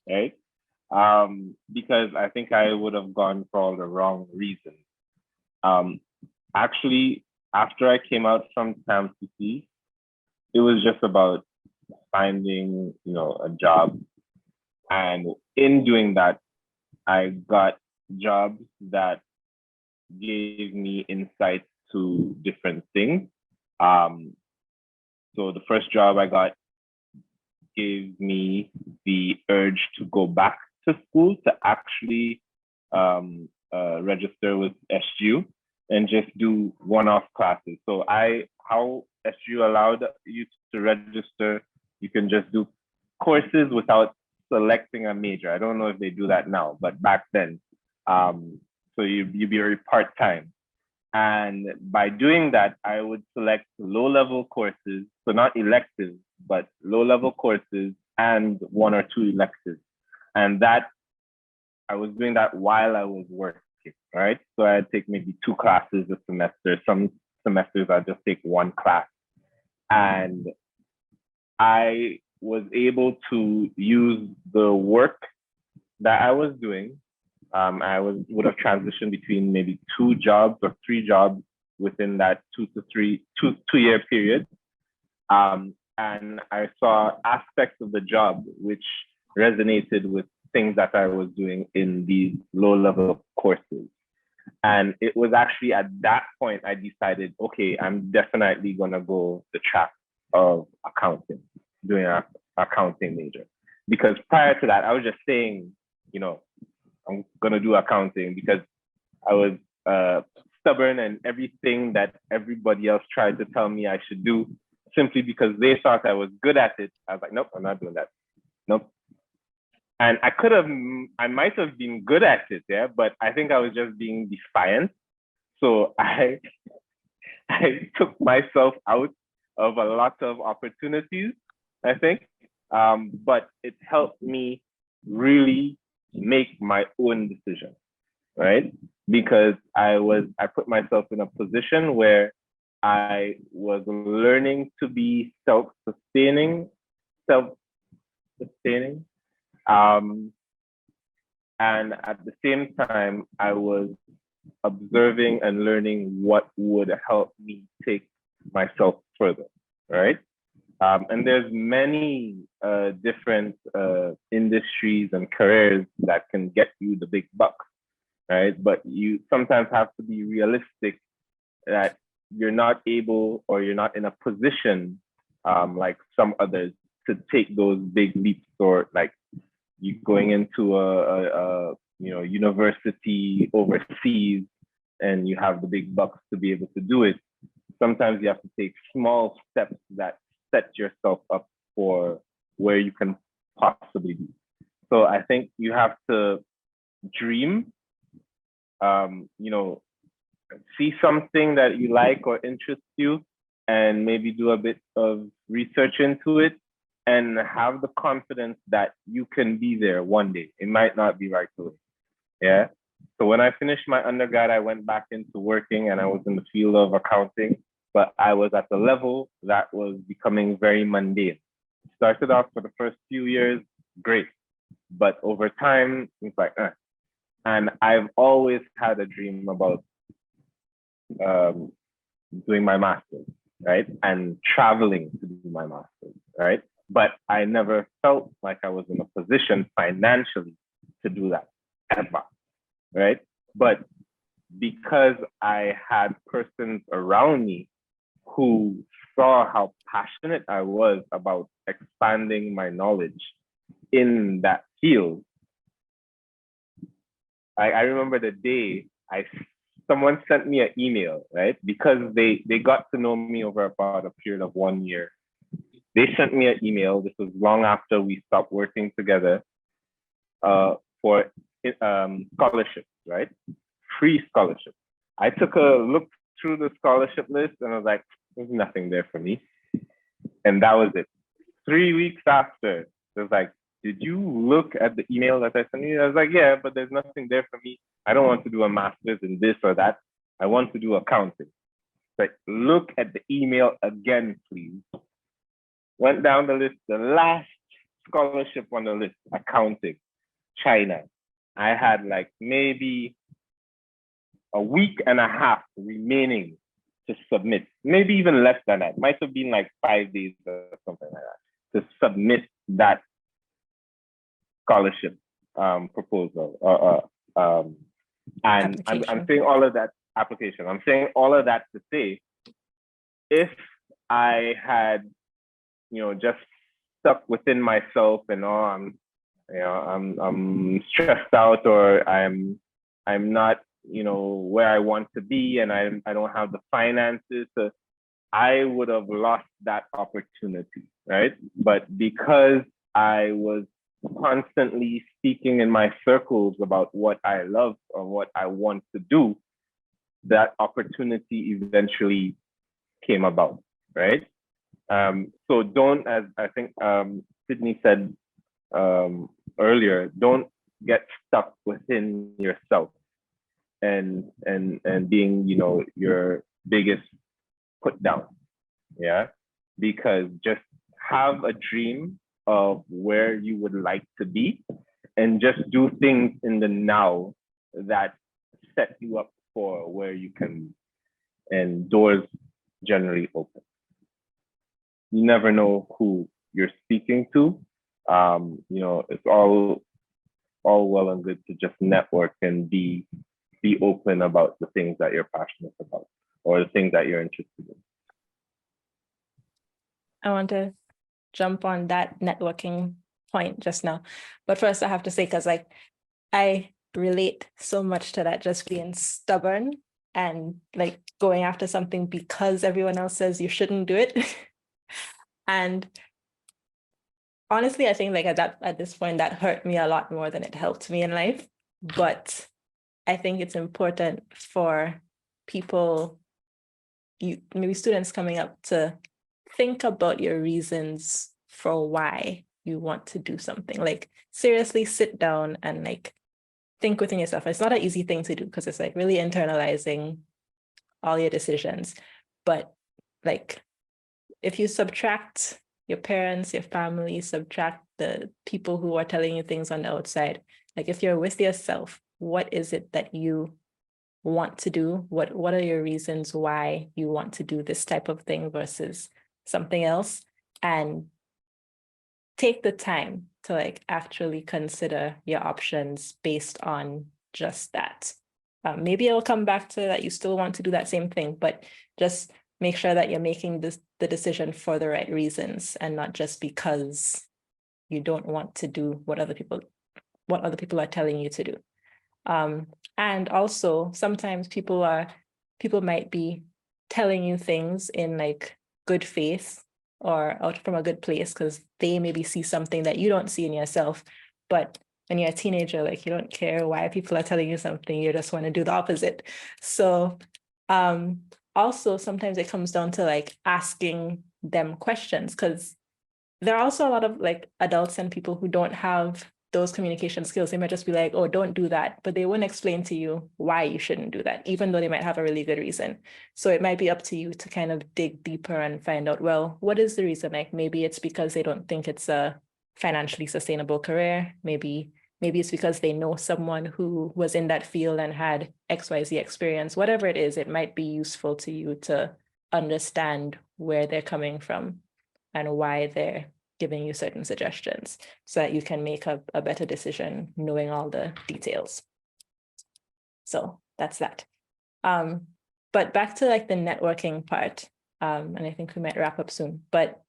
[SPEAKER 4] right? Because I think I would have gone for all the wrong reasons. Actually, after I came out from TAMCC, it was just about finding, a job. And in doing that, I got jobs that gave me insight to different things. So the first job I got gave me the urge to go back to school to actually register with SGU and just do one-off classes. So how SGU allowed you to register, you can just do courses without selecting a major. I don't know if they do that now, but back then, so you'd be very part-time. And by doing that, I would select low-level courses, so not electives, but low-level courses and 1 or 2 electives. And that, I was doing that while I was working, right? So I'd take maybe 2 classes a semester. Some semesters I'd just take 1 class. And I was able to use the work that I was doing. I would have transitioned between maybe 2 jobs or 3 jobs within that 2-year period. And I saw aspects of the job which resonated with things that I was doing in these low-level courses. And it was actually at that point I decided, okay, I'm definitely gonna go the track of accounting, doing an accounting major. Because prior to that, I was just saying, I'm gonna do accounting because I was stubborn, and everything that everybody else tried to tell me I should do, simply because they thought I was good at it, I was like, nope, I'm not doing that. Nope. And I might have been good at it, yeah, but I think I was just being defiant. So I took myself out of a lot of opportunities, I think. But it helped me really make my own decision, right? Because I put myself in a position where I was learning to be self-sustaining, and at the same time, I was observing and learning what would help me take myself further, right? And there's many different industries and careers that can get you the big bucks, right? But you sometimes have to be realistic that you're not able, or you're not in a position like some others to take those big leaps, or like you going into a university overseas and you have the big bucks to be able to do it. Sometimes you have to take small steps that set yourself up for where you can possibly be. So I think you have to dream, see something that you like or interests you, and maybe do a bit of research into it, and have the confidence that you can be there one day. It might not be right away. Yeah. So when I finished my undergrad, I went back into working, and I was in the field of accounting. but I was at the level that was becoming very mundane. Started off for the first few years, great. But over time, it's like, And I've always had a dream about doing my master's, right? And traveling to do my master's, right? But I never felt like I was in a position financially to do that ever, right? But because I had persons around me who saw how passionate I was about expanding my knowledge in that field, I remember the day someone sent me an email, right? Because they got to know me over about a period of 1 year. They sent me an email. This was long after we stopped working together, for scholarships, right? Free scholarship. I took a look through the scholarship list and I was like, there's nothing there for me. And that was it. 3 weeks after, it was like, did you look at the email that I sent you? I was like, yeah, but there's nothing there for me. I don't want to do a master's in this or that. I want to do accounting. Like, look at the email again, please. Went down the list, the last scholarship on the list, accounting, China. I had like maybe a week and a half remaining to submit, maybe even less than that. Might have been like 5 days or something like that to submit that scholarship proposal. And I'm saying all of that application. I'm saying all of that to say, if I had, just stuck within myself and I'm stressed out, or I'm not, where I want to be, and I don't have the finances to, I would have lost that opportunity, right? But because I was constantly speaking in my circles about what I love or what I want to do, that opportunity eventually came about, right? So don't, as I think Sydney said earlier, don't get stuck within yourself and being, your biggest put down, yeah? Because just have a dream of where you would like to be, and just do things in the now that set you up for where you can, and doors generally open. You never know who you're speaking to. It's all well and good to just network and be open about the things that you're passionate about or the things that you're interested in.
[SPEAKER 1] I want to jump on that networking point just now. But first I have to say, because I relate so much to that, just being stubborn and like going after something because everyone else says you shouldn't do it. And honestly, I think at this point that hurt me a lot more than it helped me in life. But I think it's important for people, maybe students coming up, to think about your reasons for why you want to do something. Like, seriously sit down and think within yourself. It's not an easy thing to do because it's really internalizing all your decisions. But if you subtract your parents, your family, subtract the people who are telling you things on the outside, if you're with yourself, what is it that you want to do? What are your reasons why you want to do this type of thing versus something else? And take the time to actually consider your options based on just that. Maybe it'll come back to that you still want to do that same thing, but just make sure that you're making the decision for the right reasons and not just because you don't want to do what other people are telling you to do. And also sometimes people might be telling you things in good faith or out from a good place because they maybe see something that you don't see in yourself. But when you're a teenager, you don't care why people are telling you something, you just want to do the opposite. So also sometimes it comes down to asking them questions, because there are also a lot of adults and people who don't have those communication skills. They might just be like, oh, don't do that. But they wouldn't explain to you why you shouldn't do that, even though they might have a really good reason. So it might be up to you to kind of dig deeper and find out, well, what is the reason? Like maybe it's because they don't think it's a financially sustainable career. Maybe it's because they know someone who was in that field and had XYZ experience. Whatever it is, it might be useful to you to understand where they're coming from and why they're giving you certain suggestions so that you can make a better decision knowing all the details. So that's that. But back to like the networking part, and I think we might wrap up soon, but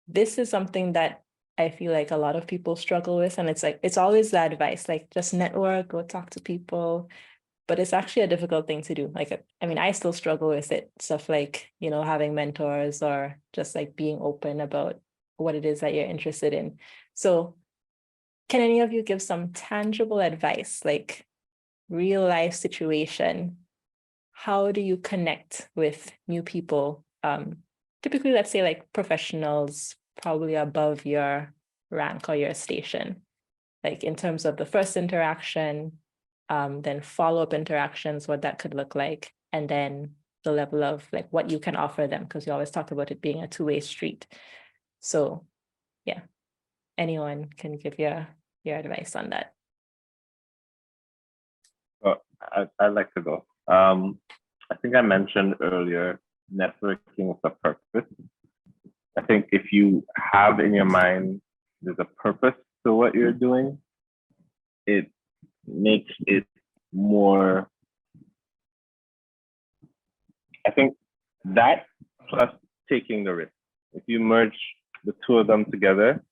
[SPEAKER 1] this is something that I feel like a lot of people struggle with. And it's like, it's always the advice, like just network, go talk to people. But it's actually a difficult thing to do. Like, I mean, I still struggle with it. Stuff like, you know, having mentors or just like being open about what it is that you're interested in. So can any of you give some tangible advice, like real life situation? How do you connect with new people? Typically, let's say like professionals, probably above your rank or your station, like in terms of the first interaction, then follow-up interactions, what that could look like, and then the level of like what you can offer them, because you always talk about it being a two-way street. So yeah, anyone can give your advice on that.
[SPEAKER 4] Well, I'd like to go. I think I mentioned earlier, networking with a purpose. I think if you have in your mind, there's a purpose to what you're doing, it makes it more, I think that plus taking the risk. If you merge the two of them together,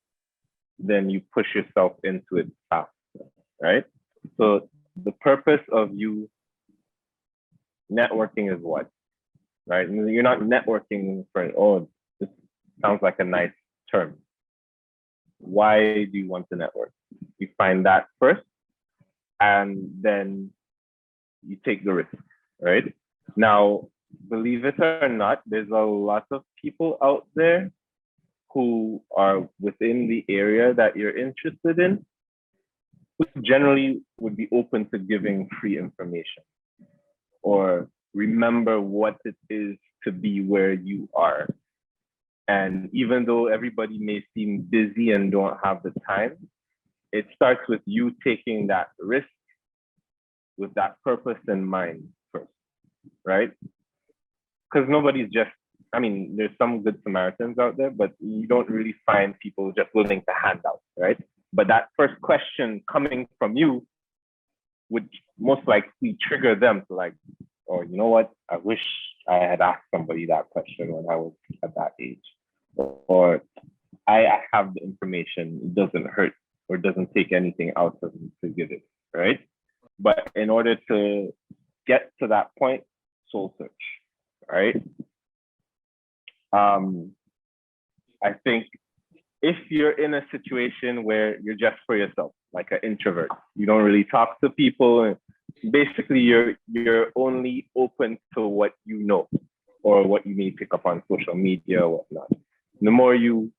[SPEAKER 4] then you push yourself into it faster, right? So the purpose of you networking is what, right? You're not networking for, oh, this sounds like a nice term. Why do you want to network? You find that first, and then you take the risk, right? Now, believe it or not, there's a lot of people out there who are within the area that you're interested in, who generally would be open to giving free information or remember what it is to be where you are. And even though everybody may seem busy and don't have the time, it starts with you taking that risk with that purpose in mind first, right? Because nobody's just, I mean, there's some good Samaritans out there, but you don't really find people just willing to hand out, right? But that first question coming from you would most likely trigger them to like, oh, you know what? I wish I had asked somebody that question when I was at that age. Or I have the information, it doesn't hurt or doesn't take anything out of me to give it, right? But in order to get to that point, soul search, right? I think if you're in a situation where you're just for yourself, like an introvert, you don't really talk to people, and basically you're only open to what you know or what you may pick up on social media or whatnot. The more you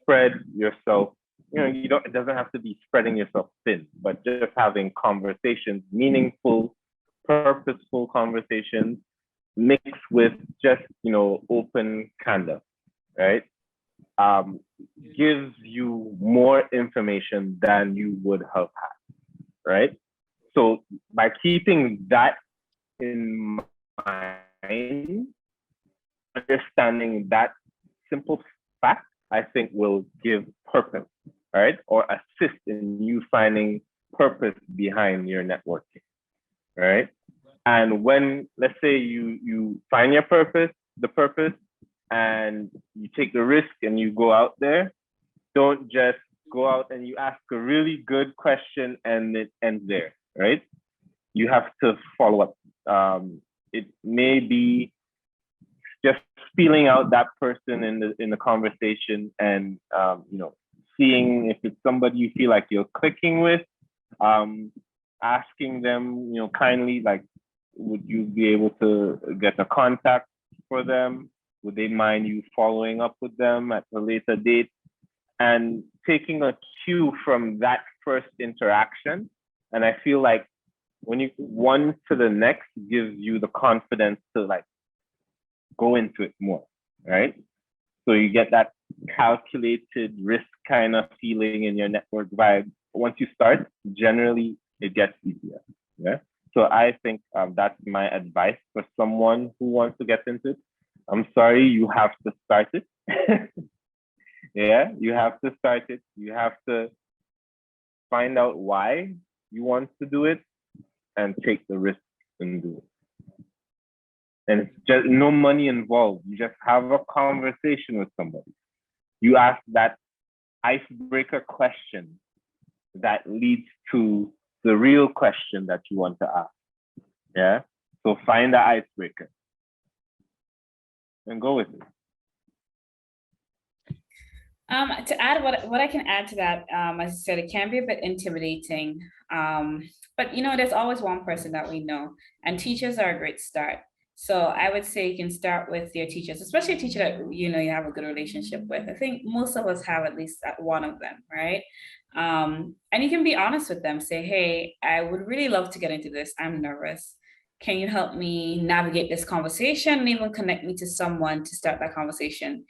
[SPEAKER 4] spread yourself, you know, it doesn't have to be spreading yourself thin, but just having conversations, meaningful, purposeful conversations mixed with just, you know, open candor, right? Gives you more information than you would have had, right? So by keeping that in mind, understanding that simple fact, I think will give purpose, right? Or assist in you finding purpose behind your networking, right? And when, let's say you find your purpose, and you take the risk and you go out there, don't just go out and you ask a really good question and it ends there, right? You have to follow up. It may be just feeling out that person in the conversation and you know, seeing if it's somebody you feel like you're clicking with, asking them, you know, kindly, like, would you be able to get a contact for them? Would they mind you following up with them at a later date? And taking a cue from that first interaction. And I feel like when you one to the next gives you the confidence to like go into it more, right? So you get that calculated risk kind of feeling in your network vibe. Once you start, generally it gets easier. Yeah. So I think that's my advice for someone who wants to get into it. I'm sorry, you have to start it. Yeah, you have to start it. You have to find out why you want to do it and take the risk and do it. And it's just no money involved. You just have a conversation with somebody. You ask that icebreaker question that leads to the real question that you want to ask. Yeah. So find the icebreaker and go with it.
[SPEAKER 5] To add what I can add to that, as I said, it can be a bit intimidating. But there's always one person that we know, and teachers are a great start. So I would say you can start with your teachers, especially a teacher that you have a good relationship with. I think most of us have at least one of them, right? And you can be honest with them. Say, hey, I would really love to get into this. I'm nervous. Can you help me navigate this conversation and even connect me to someone to start that conversation?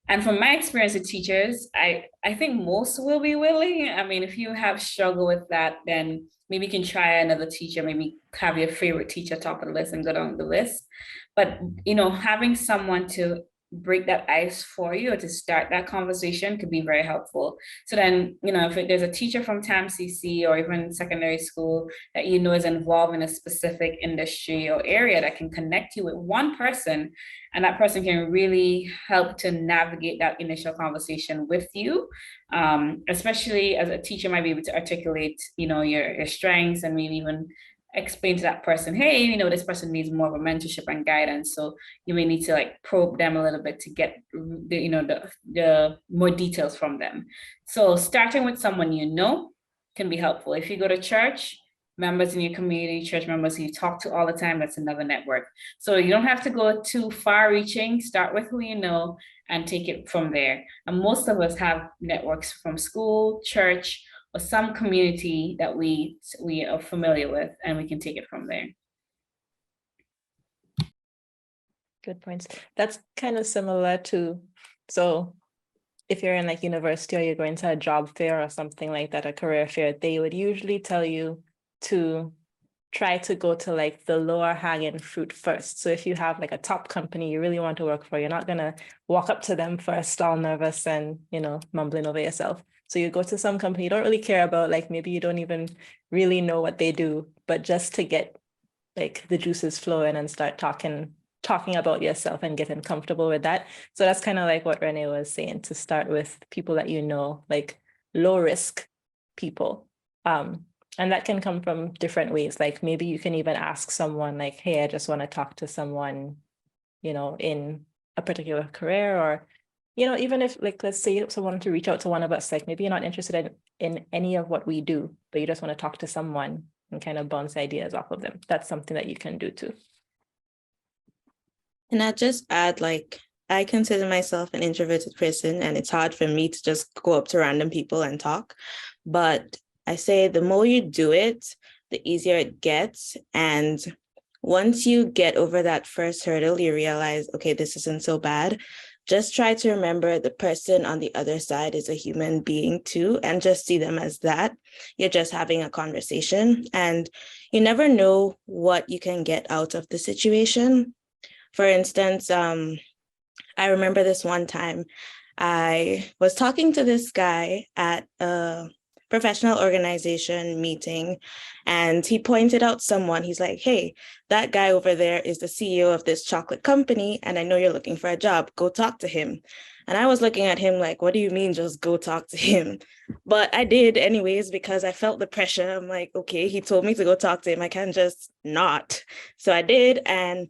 [SPEAKER 5] And from my experience with teachers, I think most will be willing. I mean, if you have struggled with that, then maybe you can try another teacher, maybe have your favorite teacher top of the list and go down the list. But, having someone to break that ice for you or to start that conversation could be very helpful. So then, if there's a teacher from TAMCC or even secondary school that is involved in a specific industry or area that can connect you with one person, and that person can really help to navigate that initial conversation with you, especially as a teacher might be able to articulate, your strengths and maybe even explain to that person, hey, this person needs more of a mentorship and guidance. So you may need to like probe them a little bit to get the more details from them. So starting with someone can be helpful. If you go to church, members in your community, church members who you talk to all the time, that's another network. So you don't have to go too far reaching. Start with who you know and take it from there. And most of us have networks from school, church, or some community that we are familiar with, and we can take it from there.
[SPEAKER 1] Good points. That's kind of similar to, so if you're in like university or you're going to a job fair or something like that, a career fair, they would usually tell you to try to go to like the lower hanging fruit first. So if you have like a top company you really want to work for, you're not gonna walk up to them first all nervous and mumbling over yourself. So you go to some company you don't really care about, like maybe you don't even really know what they do, but just to get like the juices flowing and start talking about yourself and getting comfortable with that. So that's kind of like what Renee was saying, to start with people that like low risk people. And that can come from different ways. Like maybe you can even ask someone like, hey, I just want to talk to someone, in a particular career, or, even if like, let's say someone to reach out to one of us, like maybe you're not interested in any of what we do, but you just want to talk to someone and kind of bounce ideas off of them. That's something that you can do too.
[SPEAKER 3] And I just add, like, I consider myself an introverted person, and it's hard for me to just go up to random people and talk. But I say the more you do it, the easier it gets. And once you get over that first hurdle, you realize, okay, this isn't so bad. Just try to remember the person on the other side is a human being too, and just see them as that. You're just having a conversation, and you never know what you can get out of the situation. For instance, I remember this one time I was talking to this guy at a professional organization meeting, and he pointed out someone. He's like, hey, that guy over there is the CEO of this chocolate company, and I know you're looking for a job. Go talk to him. And I was looking at him like, what do you mean just go talk to him? But I did anyways, because I felt the pressure. I'm like, okay, he told me to go talk to him. I can't just not. So I did, and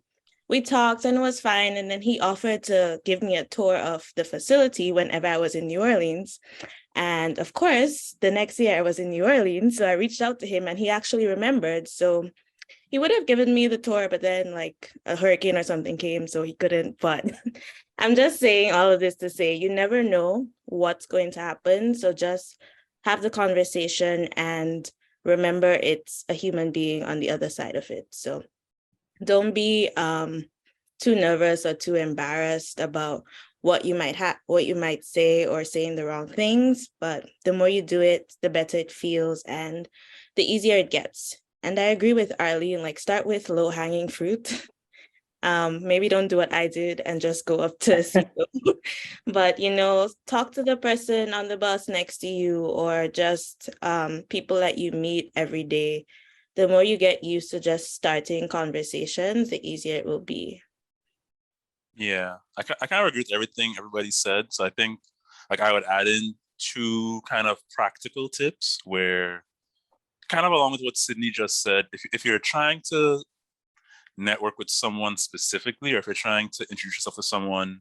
[SPEAKER 3] we talked and it was fine. And then he offered to give me a tour of the facility whenever I was in New Orleans. And of course, the next year I was in New Orleans. So I reached out to him and he actually remembered. So he would have given me the tour, but then like a hurricane or something came, so he couldn't. But I'm just saying all of this to say, you never know what's going to happen. So just have the conversation and remember it's a human being on the other side of it. So don't be too nervous or too embarrassed about what you might say or saying the wrong things. But the more you do it, the better it feels and the easier it gets. And I agree with Arlene, like start with low-hanging fruit. Maybe don't do what I did and just go up to CEO. But, talk to the person on the bus next to you or just people that you meet every day. The more you get used to just starting conversations, the easier it will be.
[SPEAKER 2] Yeah, I kind of agree with everything everybody said. So I think like I would add in 2 kind of practical tips where kind of along with what Sydney just said, if you're trying to network with someone specifically, or if you're trying to introduce yourself to someone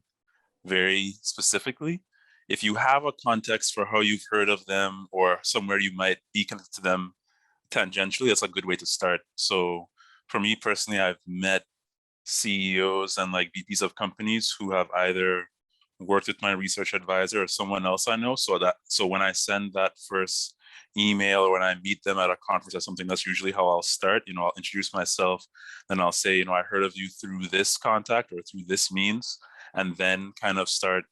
[SPEAKER 2] very specifically, if you have a context for how you've heard of them or somewhere you might be connected to them tangentially, that's a good way to start. So for me personally, I've met CEOs and like VPs of companies who have either worked with my research advisor or someone else I know. So when I send that first email or when I meet them at a conference or something, that's usually how I'll start. I'll introduce myself, then I'll say, I heard of you through this contact or through this means, and then kind of start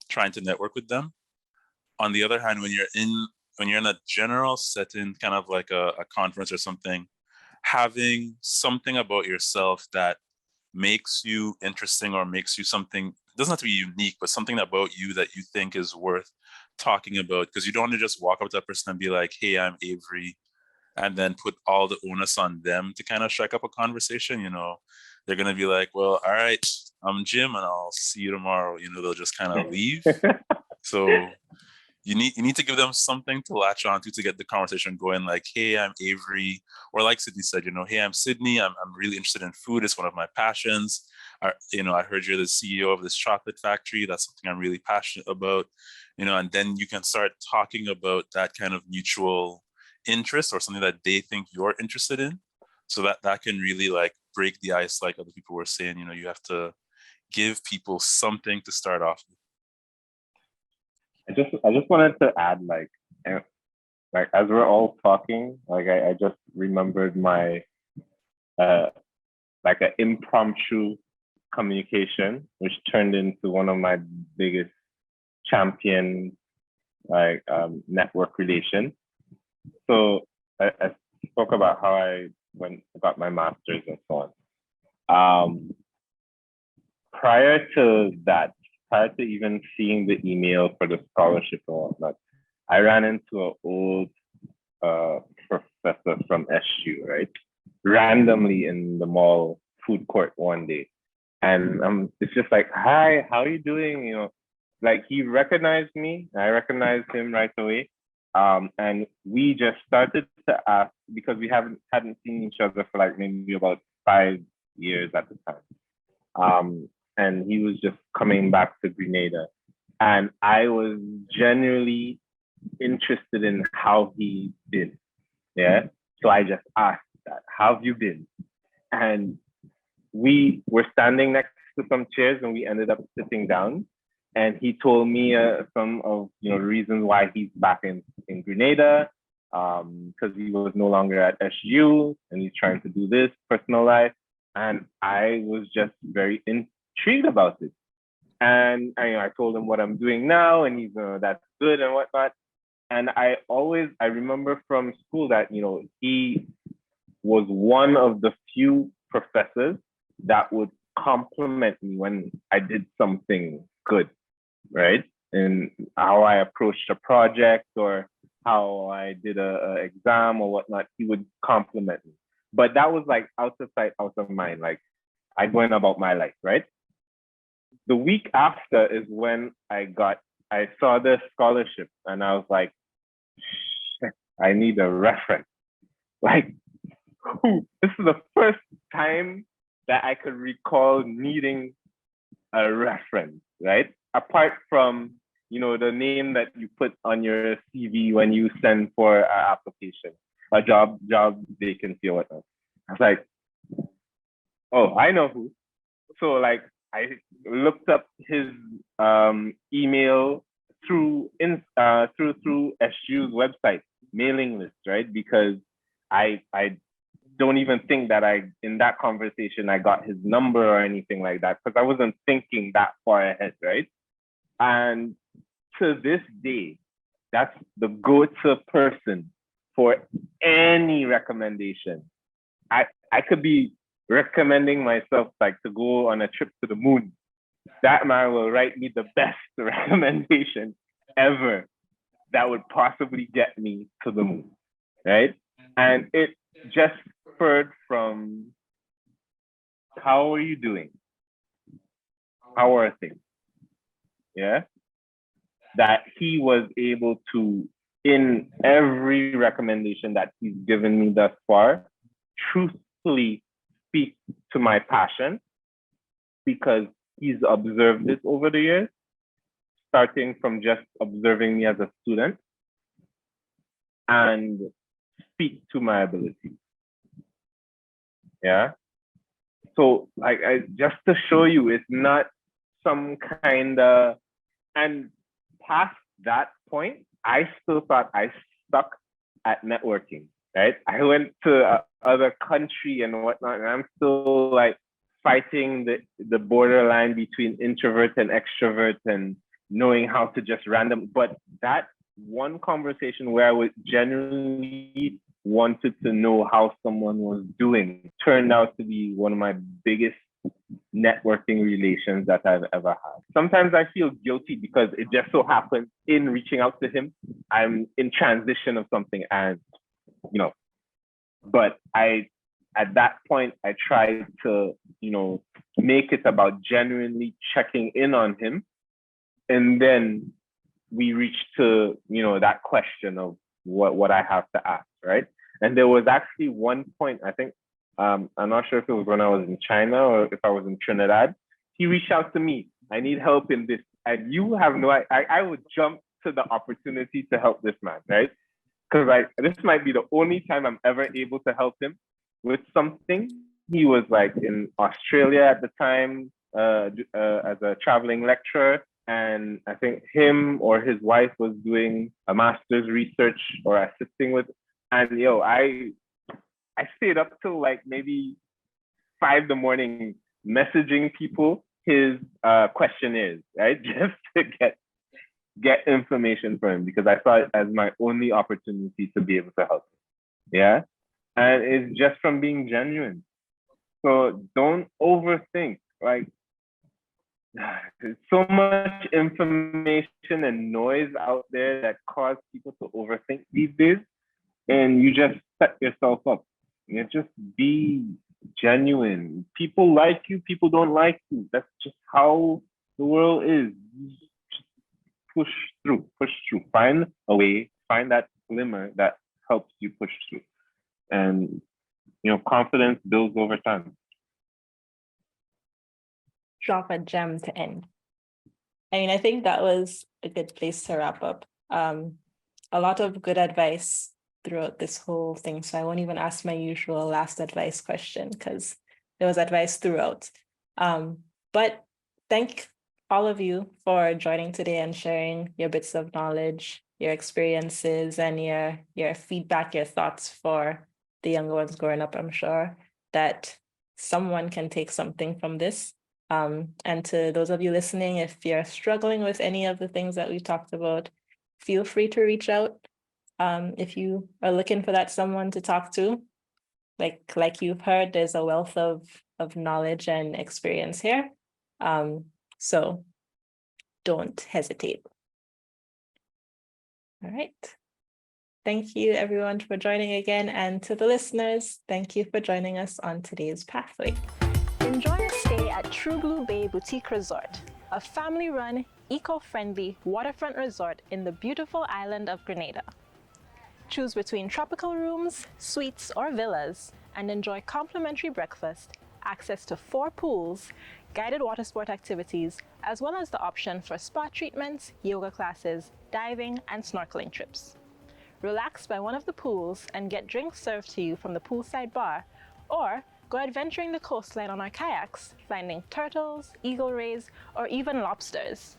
[SPEAKER 2] trying to network with them. On the other hand, when you're in a general setting, kind of like a conference or something, having something about yourself that makes you interesting or makes you something, doesn't have to be unique, but something about you that you think is worth talking about, because you don't want to just walk up to that person and be like, hey, I'm Avery, and then put all the onus on them to kind of strike up a conversation. They're going to be like, well, all right, I'm Jim and I'll see you tomorrow. They'll just kind of leave. So you need to give them something to latch onto to get the conversation going, like, hey, I'm Avery, or like Sydney said, hey, I'm Sydney, I'm really interested in food, it's one of my passions. I heard you're the CEO of this chocolate factory, that's something I'm really passionate about, and then you can start talking about that kind of mutual interest or something that they think you're interested in. So that can really like break the ice, like other people were saying. You have to give people something to start off with.
[SPEAKER 4] I just wanted to add, like as we're all talking, like I just remembered my like an impromptu communication, which turned into one of my biggest champion network relations. So I spoke about how I got my master's and so on. Prior to even seeing the email for the scholarship or whatnot, I ran into an old professor from SU, right? Randomly in the mall food court one day. And it's just like, hi, how are you doing? Like he recognized me, I recognized him right away. And we just started to ask, because we hadn't seen each other for like maybe about 5 years at the time. And he was just coming back to Grenada. And I was genuinely interested in how he been. Yeah. So I just asked that, how have you been? And we were standing next to some chairs and we ended up sitting down. And he told me some of the reasons why he's back in Grenada, because he was no longer at SU and he's trying to do this personal life. And I was just very intrigued about it. And I told him what I'm doing now, and he's that's good and whatnot. And I remember from school that he was one of the few professors that would compliment me when I did something good, right? And how I approached a project or how I did a exam or whatnot, he would compliment me. But that was like out of sight, out of mind. Like I went about my life, right? The week after is when I saw the scholarship and I was like, shit, I need a reference. Like, this is the first time that I could recall needing a reference, right? Apart from, the name that you put on your CV when you send for an application, a job vacancy or whatnot. I was like, oh, I know who. So like, I looked up his email, through SU's website mailing list, right? Because I don't even think that in that conversation I got his number or anything like that, because I wasn't thinking that far ahead, right? And to this day, that's the go-to person for any recommendation. I could be recommending myself like to go on a trip to the moon. That man will write me the best recommendation ever that would possibly get me to the moon, right? And it just spurred from, how are you doing? How are things? Yeah. That he was able to, in every recommendation that he's given me thus far, truthfully speak to my passion, because he's observed this over the years, starting from just observing me as a student, and speak to my abilities. Yeah. So I just to show you, it's not some kind of, and past that point, I still thought I stuck at networking, right? I went to other country and whatnot, and I'm still like fighting the borderline between introvert and extrovert and knowing how to just random. But that one conversation where I would genuinely wanted to know how someone was doing turned out to be one of my biggest networking relations that I've ever had. Sometimes I feel guilty because it just so happens in reaching out to him, I'm in transition of something, and but at that point I tried to make it about genuinely checking in on him, and then we reached to that question of what I have to ask, right? And there was actually one point, I think, I'm not sure if it was when I was in China or if I was in Trinidad. He reached out to me. I need help in this. And you have no, I would jump to the opportunity to help this man, right? Because this might be the only time I'm ever able to help him with something. He was like in Australia at the time as a traveling lecturer. And I think him or his wife was doing a master's research or assisting with. And I stayed up till like maybe 5 a.m. messaging people his questionnaires, right? Just to get information from him, because I saw it as my only opportunity to be able to help him. Yeah. And it's just from being genuine. So don't overthink. Like, there's so much information and noise out there that cause people to overthink these days. And you just set yourself up. You just be genuine. People like you, people don't like you. That's just how the world is. Just push through. Find a way, find that glimmer that helps you push through. And confidence builds over time.
[SPEAKER 1] Drop a gem to end. I mean, I think that was a good place to wrap up. A lot of good advice throughout this whole thing. So I won't even ask my usual last advice question, because there was advice throughout. But thank all of you for joining today and sharing your bits of knowledge, your experiences, and your feedback, your thoughts for the younger ones growing up. I'm sure that someone can take something from this. And to those of you listening, if you're struggling with any of the things that we talked about, feel free to reach out. If you are looking for that someone to talk to, like you've heard, there's a wealth of knowledge and experience here. So don't hesitate. All right. Thank you everyone for joining again. And to the listeners, thank you for joining us on today's Pathway. Enjoy a stay at True Blue Bay Boutique Resort, a family-run, eco-friendly waterfront resort in the beautiful island of Grenada. Choose between tropical rooms, suites, or villas, and enjoy complimentary breakfast, access to 4 pools, guided water sport activities, as well as the option for spa treatments, yoga classes, diving, and snorkeling trips. Relax by one of the pools and get drinks served to you from the poolside bar, or go adventuring the coastline on our kayaks, finding turtles, eagle rays, or even lobsters.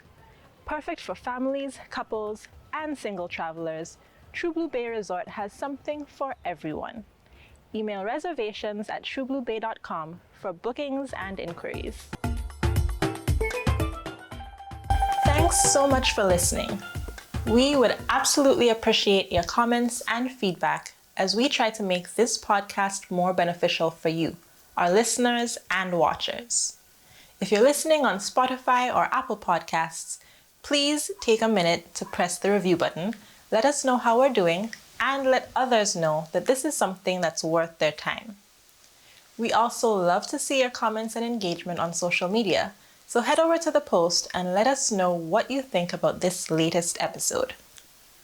[SPEAKER 1] Perfect for families, couples, and single travelers, True Blue Bay Resort has something for everyone. Email reservations at truebluebay.com for bookings and inquiries. Thanks so much for listening. We would absolutely appreciate your comments and feedback as we try to make this podcast more beneficial for you, our listeners and watchers. If you're listening on Spotify or Apple Podcasts, please take a minute to press the review button, let us know how we're doing, and let others know that this is something that's worth their time. We also love to see your comments and engagement on social media, so head over to the post and let us know what you think about this latest episode.